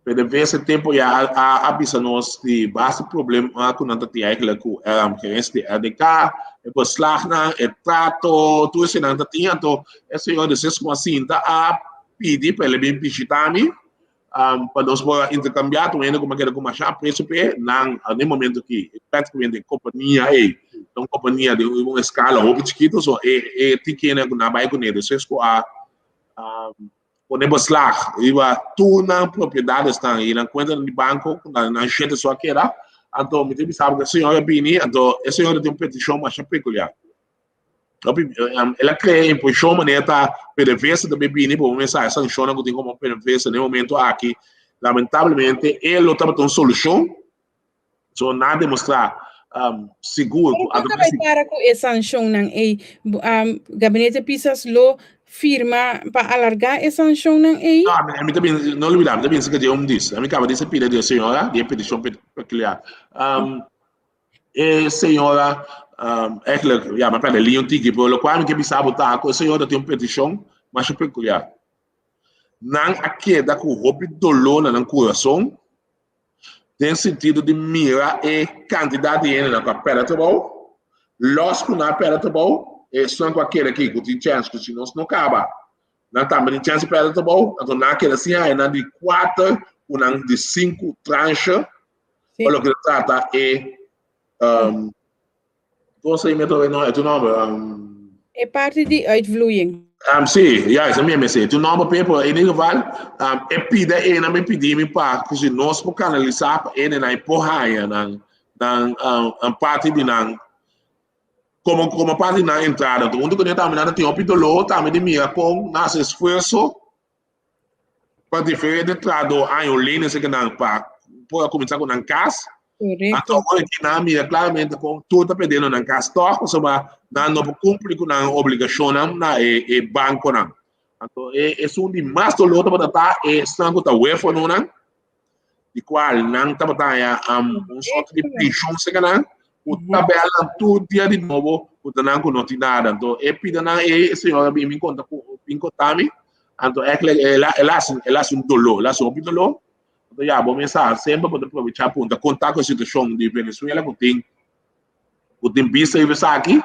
PDVSA tempo já a bisa nós de base problema com nada de eigenlijk que este ADK, é beslag na, é trato, tudo isso não tinha, então esse eu desejo com a cinta a pedir para ele bem visitar me para nós intercambiar também como que como achar preço no momento que praticamente companhia então companhia de uma escala muito chiquita só é pequena na vai com ele isso é quando beslag e vai tudo na propriedade está aí na conta de banco na gente só que era então me sabe que a senhora bini então a senhora tem uma petição mais peculiar ela cria imposição maneira PDVSA da bebini por mensagem sanciona que tem como PDVSA no momento aqui lamentavelmente ele está uma solução só nada demonstrar seguro como vai para com essa sanção não Gabinete Pisas lo firma para alargar essa sanção não a mim também não olvidar também se que disso a mim acaba de se pedir a senhora de petição peculiar senhora eigenlijk, ja, maar per de Leon Tiki, pelo qual que bisa botar a senhora tem uma petição mais peculiar. Não aqui da que o hopi dolor na coração tem sentido de mira e quantidade de dinheiro na pera bom, lógico na pera bom, é só com aquele aqui que tem chance que se não acaba. Não também tem chance pera bom, então naquele assim aí na de 4 ou na de 5 tranches, o que trata é Então, sei me também não é tu nome. É parte de uitvloeiing. Sim, ja, isso mesmo, sim. Tu nome paper, em ieder geval, é pida e na me pedir me para que se nós por canalizar ele na empurrar na parte de na como parte na entrada. Então, quando eu estava na tem opitolo, estava de minha com nosso esforço para diferente entrada aí o linha se que não para começar com a casa. Então, Correcto. aqui na minha claramente com tudo está perdendo na casa, sobre não cumprir com a obrigação na banco não. Então, é um de mais do outro para estar sangue está UEFA não, de qual não está para sorte de pension se que não, o tabela tudo dia de novo, o não com nada. Então, é pida na senhora me conta com me, então é que ela um dolor, ela um dolor. Então, já, vou pensar sempre para aproveitar para contar com a situação de Venezuela que tem visto e visto aqui.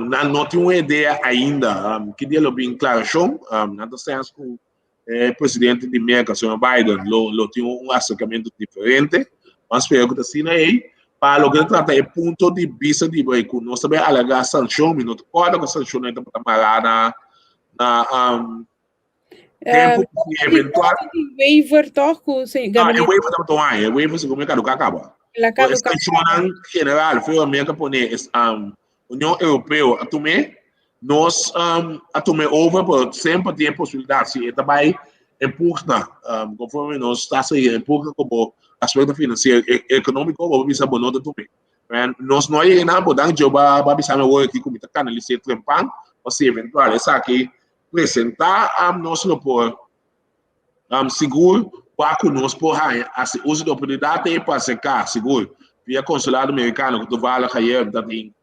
Não tenho uma ideia ainda que dia bem clarachão, não sei se o presidente de América, o senhor Biden, tem um acercamento diferente, mas espero que assim aí, para o que trata é ponto de vista de que nós também alegar sanção, mas não pode que a sanção não está para na tempo eventual. Waiver toch? Eu vou fazer um ano, eu vou fazer como é que acaba. La Então, sanção general foi a América poner União Europeia a tomar nós a tomar over por sempre tem possibilidade se também empurra conforme nós está se empurra como aspecto financeiro econômico vamos bisa bonota também nós não é nada podang joba bisa me work aqui como está canalizar trempan ou se eventual essa aqui apresentar nosso por seguro para que nós porra assim uso da oportunidade para secar seguro via consulado americano que tu vai lá cair da tem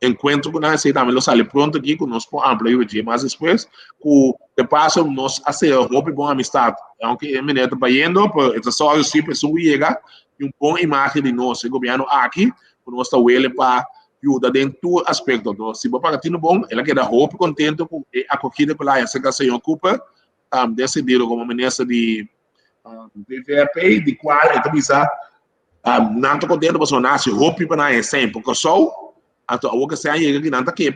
encontro com nós também lo sale pronto aqui com nós por amplo e mas depois com de passo nós fazer hopi bom amistade aunque é menino tá indo por essa só eu sempre sou chega um bom imagem de nós o governo aqui por nós tá ele para ajuda dentro aspecto do se para ti no bom ela queda hopi contente com a acolhida pela essa que se ocupa decidiram como ministra de PVP de qual é também não estou contente para nascer hopi para não sempre porque só então, o que se aí que não está aqui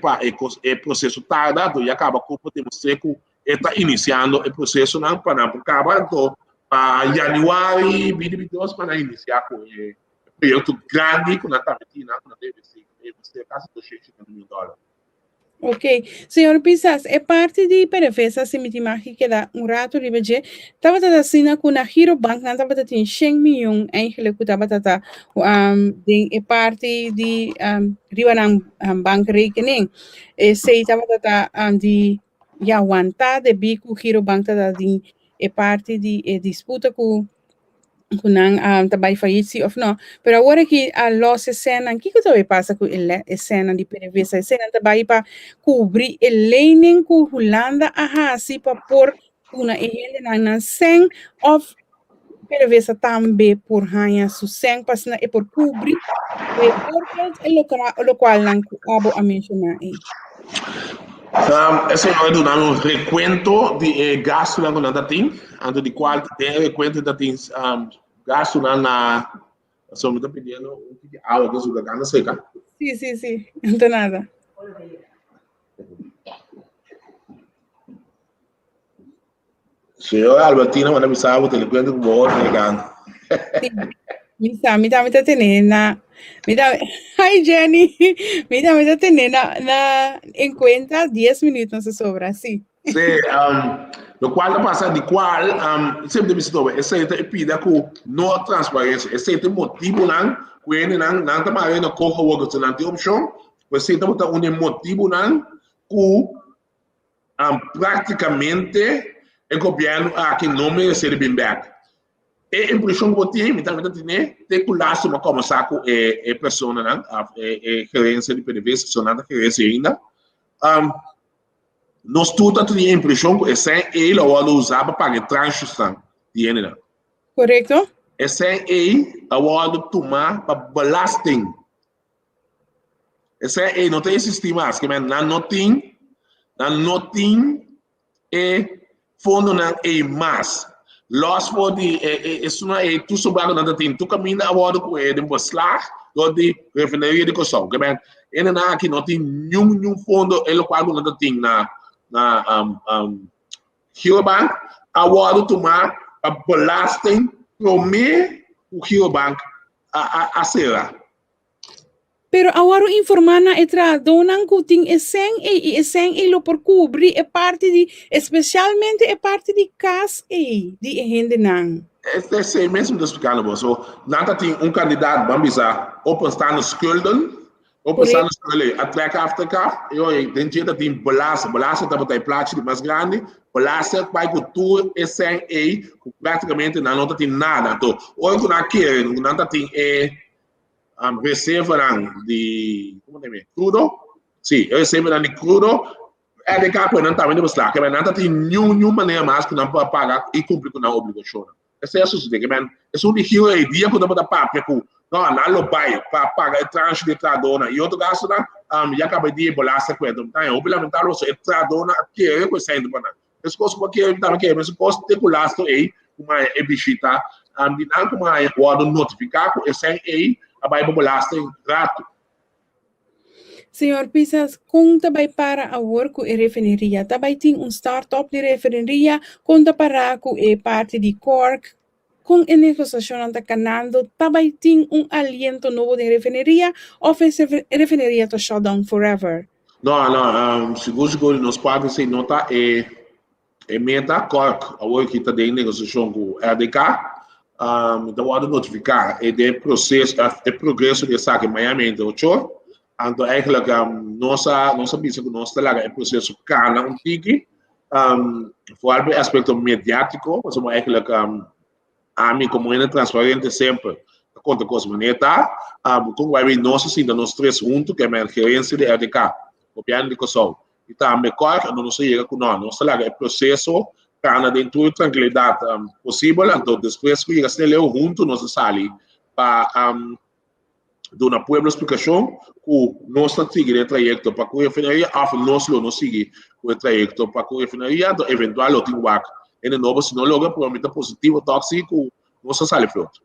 é processo tardado e acaba com o tempo seco está iniciando o processo não para acabar então para janeiro 2022 para iniciar com o projeto grande com a tabetina com deve ser quase $200 mil. Ok, senhor Pisas, é parte de perefesa se me imagina que dá rato de budget. Tava assim com a Hero Bank, não tava tendo 100 milhões eigenlijk que tava é parte de ribanang bankrekening. Sei tava de já aguentar de bico Hero Bank tava de é parte de disputa com kunang tabay faillici of no. Pero agora que a loss cena, que também passa com a cena de PDVSA, a cena também para cobrir o lening com Hulanda, assim para pôr uma ele na sen of PDVSA também por hanha su sen passando e por cobrir o local não abo a mencionar aí. Esse é um recuento de gasto lá quando tem, ando de qual tem recuento da tem gasto lá na só me está pedindo um pouco de água que suga cana seca. Sim, não tem nada. Senhor Albertina, manda me salvo, te cuento com o outro ligando. Me tá tendo hi Jenny, me tá tendo em conta 10 minutos não se sobra, sim. Sim, no qual passa de qual sempre me estou esse é pida com não transparência esse é o motivo não que ele não tá mais no corro o que não tem opção você tá botando um motivo não que praticamente o governo aqui não merece bem back e a impressão que eu tenho também tem que lá se começar com a pessoa não a gerência de PDVSA se não gerência ainda nós todos temos a impressão que esse ele usava para transição de energia. Correto? Esse ele tomar para belasting. Esse ele não tem sistema, que não tem fundo não é mais. Loss for the isso não é tu sobre não tem tu caminha agora com ele depois lá de refineria de Kòrsou. Que bem, ele não aqui não tem nenhum fundo, ele quase não tem na 𝐏𝐢𝐝 agora tomar a belasting promé o 𝐏𝐢𝐝 a será. Pero agora informar na retonan que tem e lo por cobrir é parte de, especialmente é parte de casa de gente não. É assim mesmo de explicar, so, nada tem candidato, vamos dizer, openstaan schulden, openstaan schulden, a trekken aftreka, den jeito tem belasting tá botar plaatje de mais grande, belasting vai com tudo é sem praticamente não tem nada, então, hoje quando aqui, nada tem receberão de, como é crudo, sim, receberão de crudo, é de cá, não está vendo beslag, que não tem nenhuma maneira mais que não pode pagar e cumprir com a obrigação. Esse é o sucede, man. Esse um dia que quando eu papo com não lo pai para pagar tranche de tradona e outro gasto na já acabei de bolar essa coisa então é obviamente o seu tradona que é coisa ainda para esse coisa porque eu estava aqui mas posso ter culasto aí uma ebishita de não como é o notificar com esse aí a vai bolar sem rato. Senhor Pisas, conta vai para a work e refineria, também tem startup de refineria, conta para que é parte de Cork, com a Negosashon está canando, também tem aliento novo de refineria, ou essa refineria está shut down forever? Não, seguro nós podemos ser nota meta Cork, a work que está de negociação com RDK, então pode notificar o processo, o progresso de saque em Miami, então, então, eigenlijk, nossa visão, nossa é processo cana tiki, vooral bij aspecto mediático, mas eigenlijk, a mim como é transparente sempre, conta com as manetas, como vai ver nossa cinta, nós três juntos, que é a gerência de RDK, copiando de Kòrsou. Então, melhor, não se chega com nós, nossa é processo cana dentro de tranquilidade possível, então, depois que chega junto, nossa sali, para dar uma boa explicação que nós seguimos o trajeto para a refinaria, ou nós não seguimos o trajeto para a refinaria, então, eventualmente, tem que ir novo, se não logo, provavelmente positivo, tóxico, nós saímos pronto.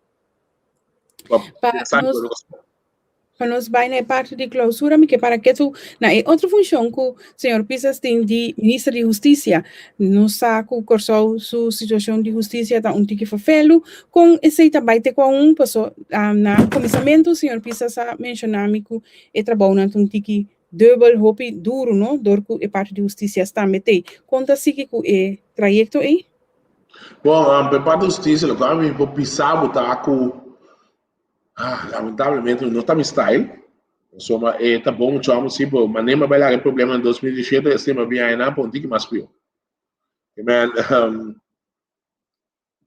Para nós vai na parte de clausura, que para que tu na outra função que o senhor Pisas tem de ministro de Justiça, não sabe que Kòrsou sua situação de justiça está tique fafelo, com esse também te com passou na começamento o senhor Pisas mencionou que é trabalho na tique double hopi duro, não? Dorco é parte de justiça está metei. Conta se que é trajeto aí? Bom, para parte da justiça, o que eu pensava tá com lamentavelmente não está me style. Insomma, tá bom, diciamo, sim, mas nem vai lá problema em 2017, esse tema vem aí na pontinha mais pior. Men,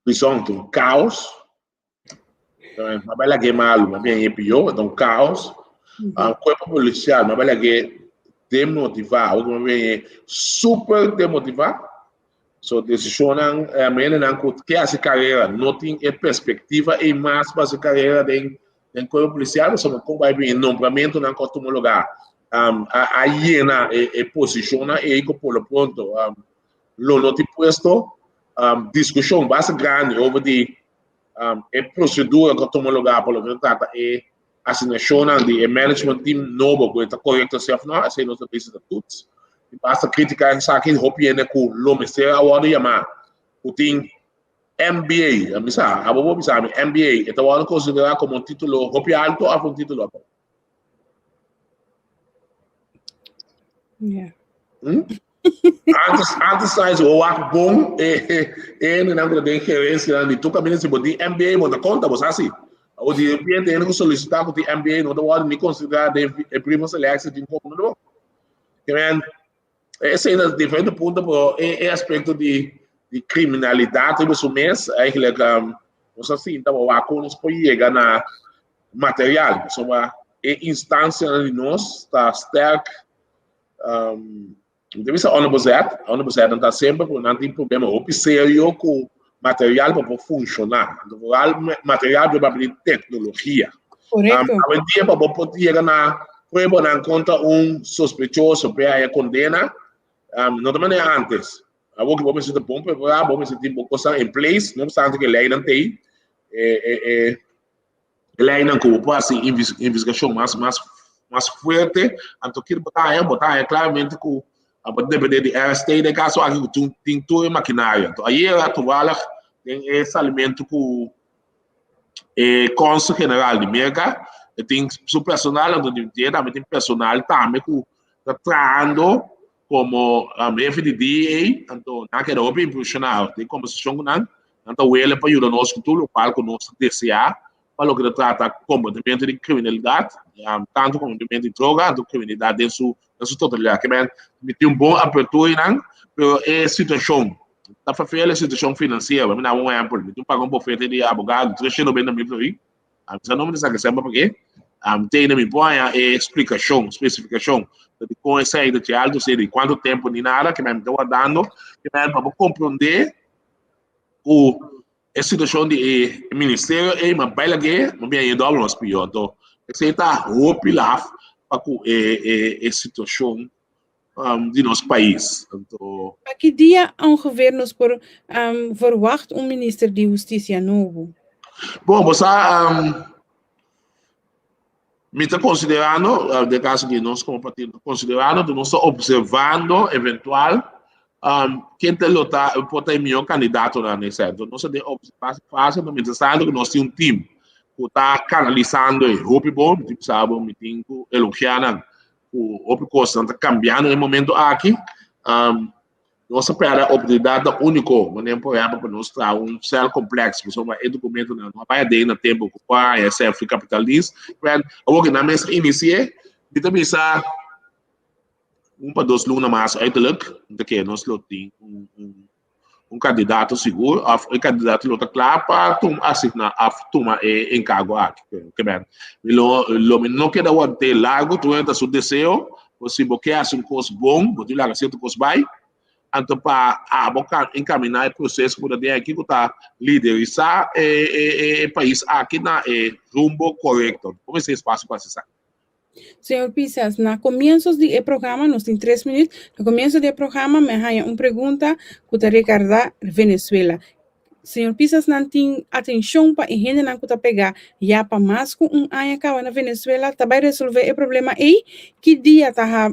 bisogna caos, mas vai lá que malo, mas vem pior, então caos. Corpo policial, mas vai lá que demotivar, ou como vem super demotivar. So, decisionam a maneira que essa carreira não tem perspectiva e mais para essa carreira de corpo policial, como vai vir nomeamento na costume lugar. A hiena posiciona e por lo pronto não tem posto discussão bastante grande over de procedura que toma lugar por lo que trata e assinação de management team novo que está correto self não assim nós precisa de tudo. Basta criticar essa aqui hopi né com o ministério agora chamar o tem MBA, amisa, abo bisa MBA, então vamos considerar como um título hopi alto ou um título alto. Yeah. Antes sai o arco bom não anda de gerência de tu caminho se pode MBA monta conta você assim. O de cliente ele solicitar o de MBA não pode nem considerar de primo seleção de como não. Esse é diferente ponto é aspecto de criminalidade do mês eigenlijk você assim então o acordo pode chegar na material sobre a instância de nós está sterk deve ser onbezet não está sempre não tem problema hopi sério com material para funcionar material para abrir tecnologia correto a dia para poder chegar na prueba na conta suspeitoso para a condena não também antes. A que vamos ter bom preparar, vamos ter coisa em place, não obstante que a lei não tem Ele ainda como pode investigação mais forte, então que botar claramente que a depender de RST de caso aqui tem todo maquinário. Então aí a atual tem esse alimento que Cônsul General de Merca, tem seu personal também tem personal também que está trabalhando como FDDA, então naquela hopi profissional tem conversação com nós, então ele para ajudar nós com tudo, para que nós DCA para o que trata comportamento de criminalidade, tanto comportamento de droga, tanto criminalidade em sua totalidade. Que tem bom abertura, mas é situação. Está fazendo a situação financeira, mas não é exemplo. Tem pagar bufete de advogado, 390 mil reais. Você não me diz que sempre porque tem na minha ponha explicação, especificação de como é saída de alto, de quanto tempo nem nada, que me estou dando, que me para compreender a situação do ministério é uma bela guerra, mas bem ainda alguns pior. Então, esse está hopi lá para a situação de nosso país. Então, A que dia ongeveer nos verwacht minister de Justiça novo? bom, você me está considerando, de caso de nós como partido, considerando, nós estamos observando eventual quem pode ter melhor candidato nesse certo. Nós temos observação, mas interessante que nós temos time que está canalizando o hopi bom, tipo sabe, me tem que elogiar o hopi coisa está cambiando no momento aqui. Nós esperamos a oportunidade única, mas por exemplo, para nós trazer céu complexo, porque é documento não vai ter no tempo que vai ser capitalista. O que na mesa inicia, e também está para 2 lunas mais uiterlijk, que nós temos candidato seguro, o candidato está claro para tomar encargo aqui. Não quer ter largo, tu entra seu desejo, você quer um curso bom, você larga certo curso vai, então para encaminhar o processo por aqui que está liderizar o país aqui na rumbo correto. Como esse espaço para acessar? Senhor Pisas, no comienzo del programa, nos tem 3 minutos, no comienzo del programa me hay una pregunta que te recarga Venezuela. Senhor Pisas não tem atenção para a gente não está pegar já para mais com ano cá na Venezuela tá vai resolver o problema aí que dia está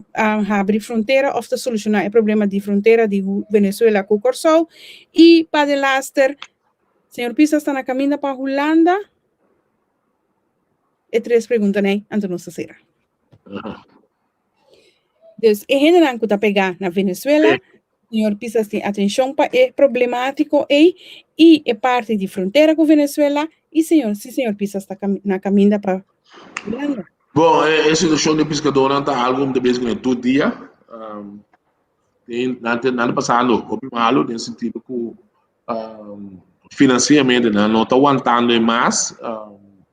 abrir fronteira ou está solucionar o problema de fronteira de Venezuela com Kòrsou e para de laster Senhor Pisas está na caminho para Hulanda e 3 perguntas né antes de será. Então, a gente não está pegar na Venezuela Senhor Pisas tem atenção para o problemático e é parte de fronteira com Venezuela e senhor Pisas está na caminho para Hulanda. Bom, a situação de pescador não está algo de vez em todo dia. Tem nada passando, o malo no sentido que financeiramente não está aguentando mais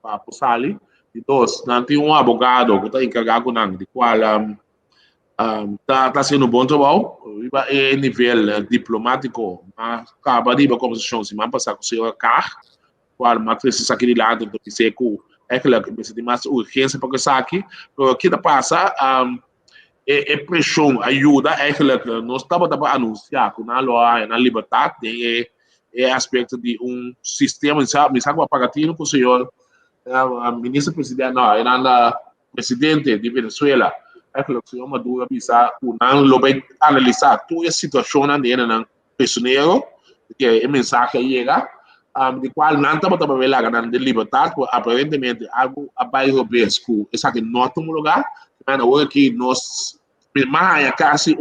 para o sali. Então, não tem advogado que está encarregado com de qual está sendo um bom trabalho, a nível diplomático, mas acaba de conversação, se man passar com o senhor 𝐾𝐢, qual mais precisa aqui de lado, do que se é que tem mais urgência para que aqui, o que passa, pressão, ajuda, é que nós estamos a anunciar que na lei, na liberdade, tem aspecto de sistema, sabe o pagatino que o senhor, ministro-presidente, não, era presidente de Venezuela, é que o senhor Maduro bisa não vai analisar toda a situação dele na prisioneiro que a mensagem chega de qual não estamos a ver de liberdade aparentemente algo abaixo que essa que não tem lugar mas agora que nós mais quase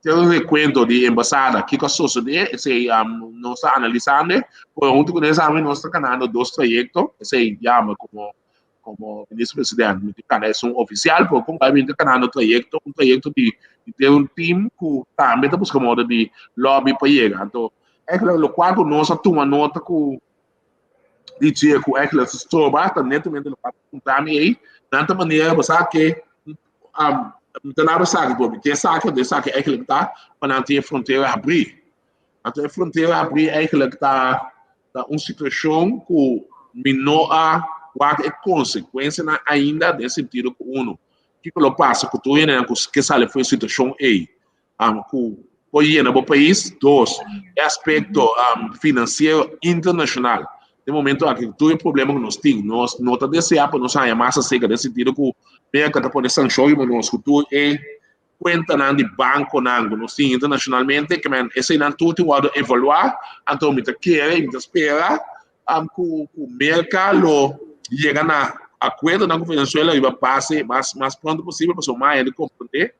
tem recuento de embaixada que a sociedade se não está analisando por junto com essa nós está canando 2 projetos se chama como ministro-presidente, é um oficial, porque como vai vir canal no projeto, de ter time que também está buscando modo de lobby para chegar. Então, é que o qual nós toma nota que dizer que é que os trabalhos netamente no também aí, de maneira você que não nada sabe porque sabe é que está para não ter fronteira abrir. Então, a fronteira abrir é que está uma situação que menor qual é a consequência ainda nesse sentido que que lo passa que tu ainda que sale foi situação aí que foi no país 2 aspecto financeiro internacional de momento aqui tu é problema que nós temos nós nota desse para nós a massa seca desse sentido que merca tá pode sanção mas nós que tu é conta nan de banco nan nós temos internacionalmente que man esse nan tudo o evaluar então me quer me espera que o mercado chega na acordo na Venezuela e vai passar mais pronto possível para somar ele compreender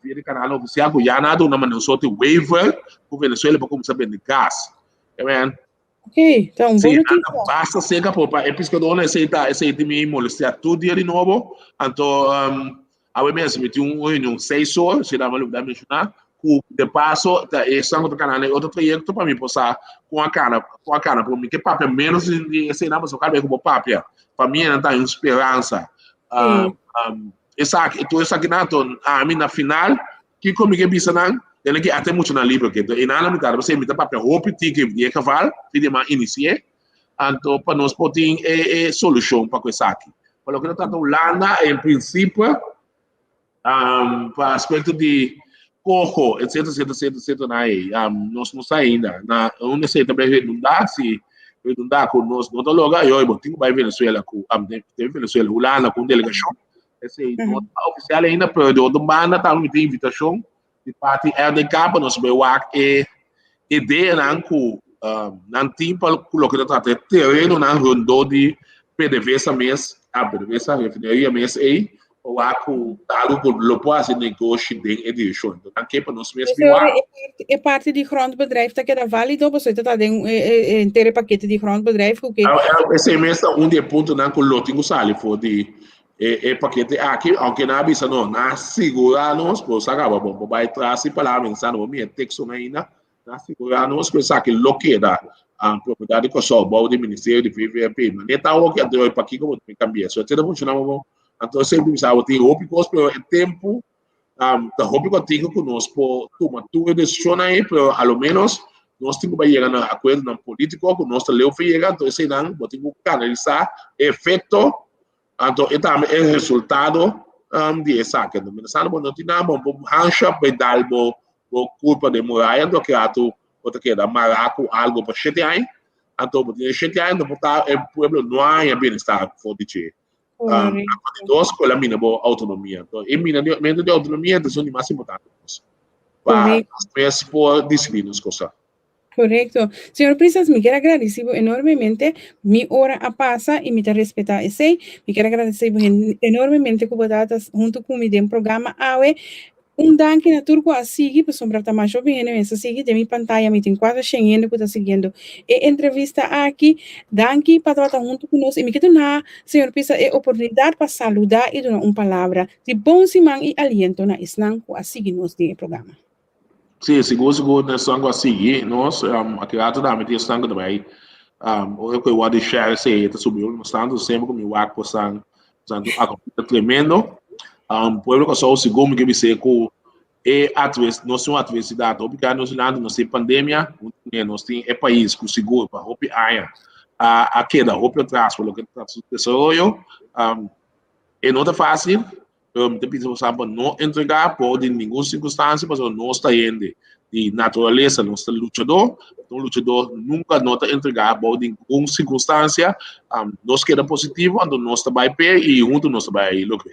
via canal oficial que já nada uma maneira só de waiver para Venezuela para começar a vender gás Ok, então, boa notícia. Basta seca, pô, é por isso que eu dou esse de me molestar todo dia de novo. Então, a mesmo, me tinha reunião 6 horas, se dá uma luta mencionar, que de passo, esse outro canal, outro projeto para mim passar com a cana, para mim, que papel menos de esse nome, só cabe com papel. Para mim, não tem esperança. Essa aqui, a mim, na final, que comigo é bisa não? Tem que até muito na livro que e na metade você me dá papel roupa 𝐾𝐢 𝐏𝐚𝐫 pede mais iniciar então para nós poder solução para coisa aqui pelo que está Hulanda em princípio para aspecto de corro etc na aí nós não sai ainda na onde você também redundar com nós não logo aí eu tenho vai Venezuela com tem Venezuela Hulanda com delegação esse oficial ainda pèriodo banda tá me tem invitação de parte RDK para nós ver o que ideia não que não tem para colocar até terreno não rondou de PDVSA mês a PDVSA refineria mês aí o que dado que lo pode negócio de edishon então aqui para nós mesmo é parte de grondbedrijf dat je dat válido você está dentro inteiro paquete de grondbedrijf o que esse mês de ponto não que lo tenho sali for de paquete aqui, aunque na visa não, na segura-nos, pois acaba bom, vai trazer para mensagem, o meu texto ainda, na segura-nos, pois aqui lo que dá a propriedade que só o do Ministério de PVP, mas nem tá o que até para aqui como tem cambiar, só tem funcionar bom, então sempre precisava ter hopi pelo tempo, da hopi que tinha conosco, tomar tudo decisão aí, pero ao menos nós temos que chegar a acordo na político, que nós leu chega, então esse não, temos que canalizar efeito então, esse é o resultado de essa que não tem nada bom rancha pedal bo culpa de morar então que ato outra que da maraco algo para 7 anos então de 7 anos não botar o pueblo não há bem-estar for de che dos com a mina boa autonomia então em mina de autonomia então são de mais importantes para por disciplina coisa. Correcto. Señor Pisas, me quiero agradecer enormemente mi hora a pasa y me te respeta ese. Me quiero agradecer enormemente que botatas junto con mi den programa AWE. Danke na turco a seguir, pues sombra tá mais jovem, né? Essa seguir de minha pantalla, me tem 4 chegando que tá seguindo. E entrevista aqui, danke para estar junto conosco. E me quero na, senhor Pisa, é oportunidade para saludar e dar uma palavra de bom siman e aliento na isnanco a seguir nos de programa. Sim, seguro, nós estamos a seguir, nós, aqui lá toda a gente está também, o que eu vou deixar esse, subiu, nós estamos sempre com o meu arco, estamos tremendo, pueblo que só o segundo que me sei que nós somos adversidade, porque nós não temos pandemia, nós temos país com seguro para hopi aia, a queda, hopi atrás, pelo que está desenvolvendo, não é fácil. Muita pessoa sabe não entregar por nenhuma circunstância, mas não está indo de natureza, não está lutador, então o lutador nunca não está entregar por nenhuma circunstância, nós queremos positivo, então nós está bem pé e junto nós está bem lucro.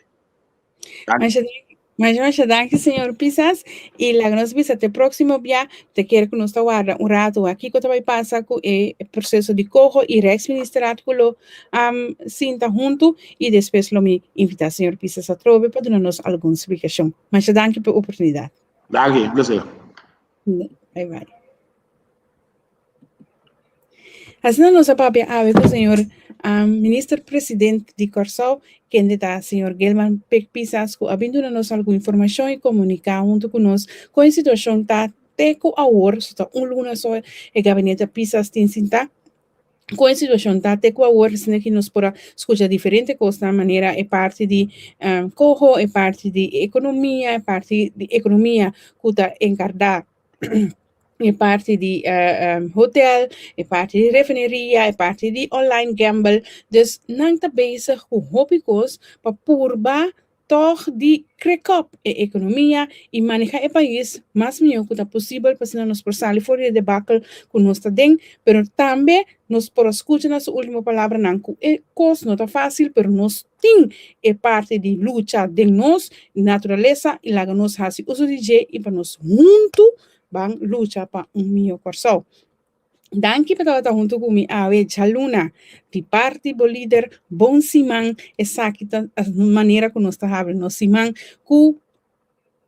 Mas danke, senhor Pisas, e lá nós vamos até o próximo dia, te quero que nós guarda rato aqui que vai passar com o processo de corro e ex-ministrado com o sinta junto e depois me invitar senhor Pisas a trove para dar-nos alguma explicação. Mas danke pela oportunidade. Danke, prazer. Bye. Assim, nossa papia ave com o senhor ministro-presidente de Kòrsou, candidato senhor Gilmar Pisas, que abrindo-nos alguma informação e comunicar junto conosco com a situação da teco agora, só luna só o Gabinete Pisas tem sinta, com a situação da teco agora, sendo que nos pode escutar diferentes coisas, na maneira é parte de corro, é parte de economia que está encarregada é parte de hotel, é parte de refineria, é parte de online gamble. Dus não está bezig com hobby's para purba toch de crescer a economia e manejar o país mais melhor que possível para não nos passar fora de debacle que nós está dentro, mas também nos por escutar nossa última palavra não que é coisa não tá fácil, mas nós tem é parte de luta de nós, natureza e lá nós fazemos uso de jeito e para nós juntos vamos lutar para melhor Kòrsou. Danke para estar junto comigo a Jaluna, de parte do líder bom siman, exata a maneira que nós estamos no siman, com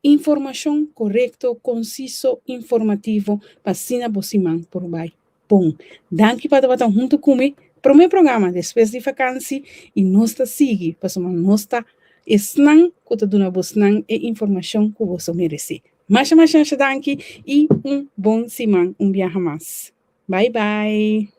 informação correta, conciso, informativo, para ensinar o siman por baixo. Bom, danke para estar junto comigo para o meu programa Despues de fakansi e nós está seguir, para nós está esnan, que está dando a informação que você merece. Mais danke e bom siman, viaje mais. Bye bye.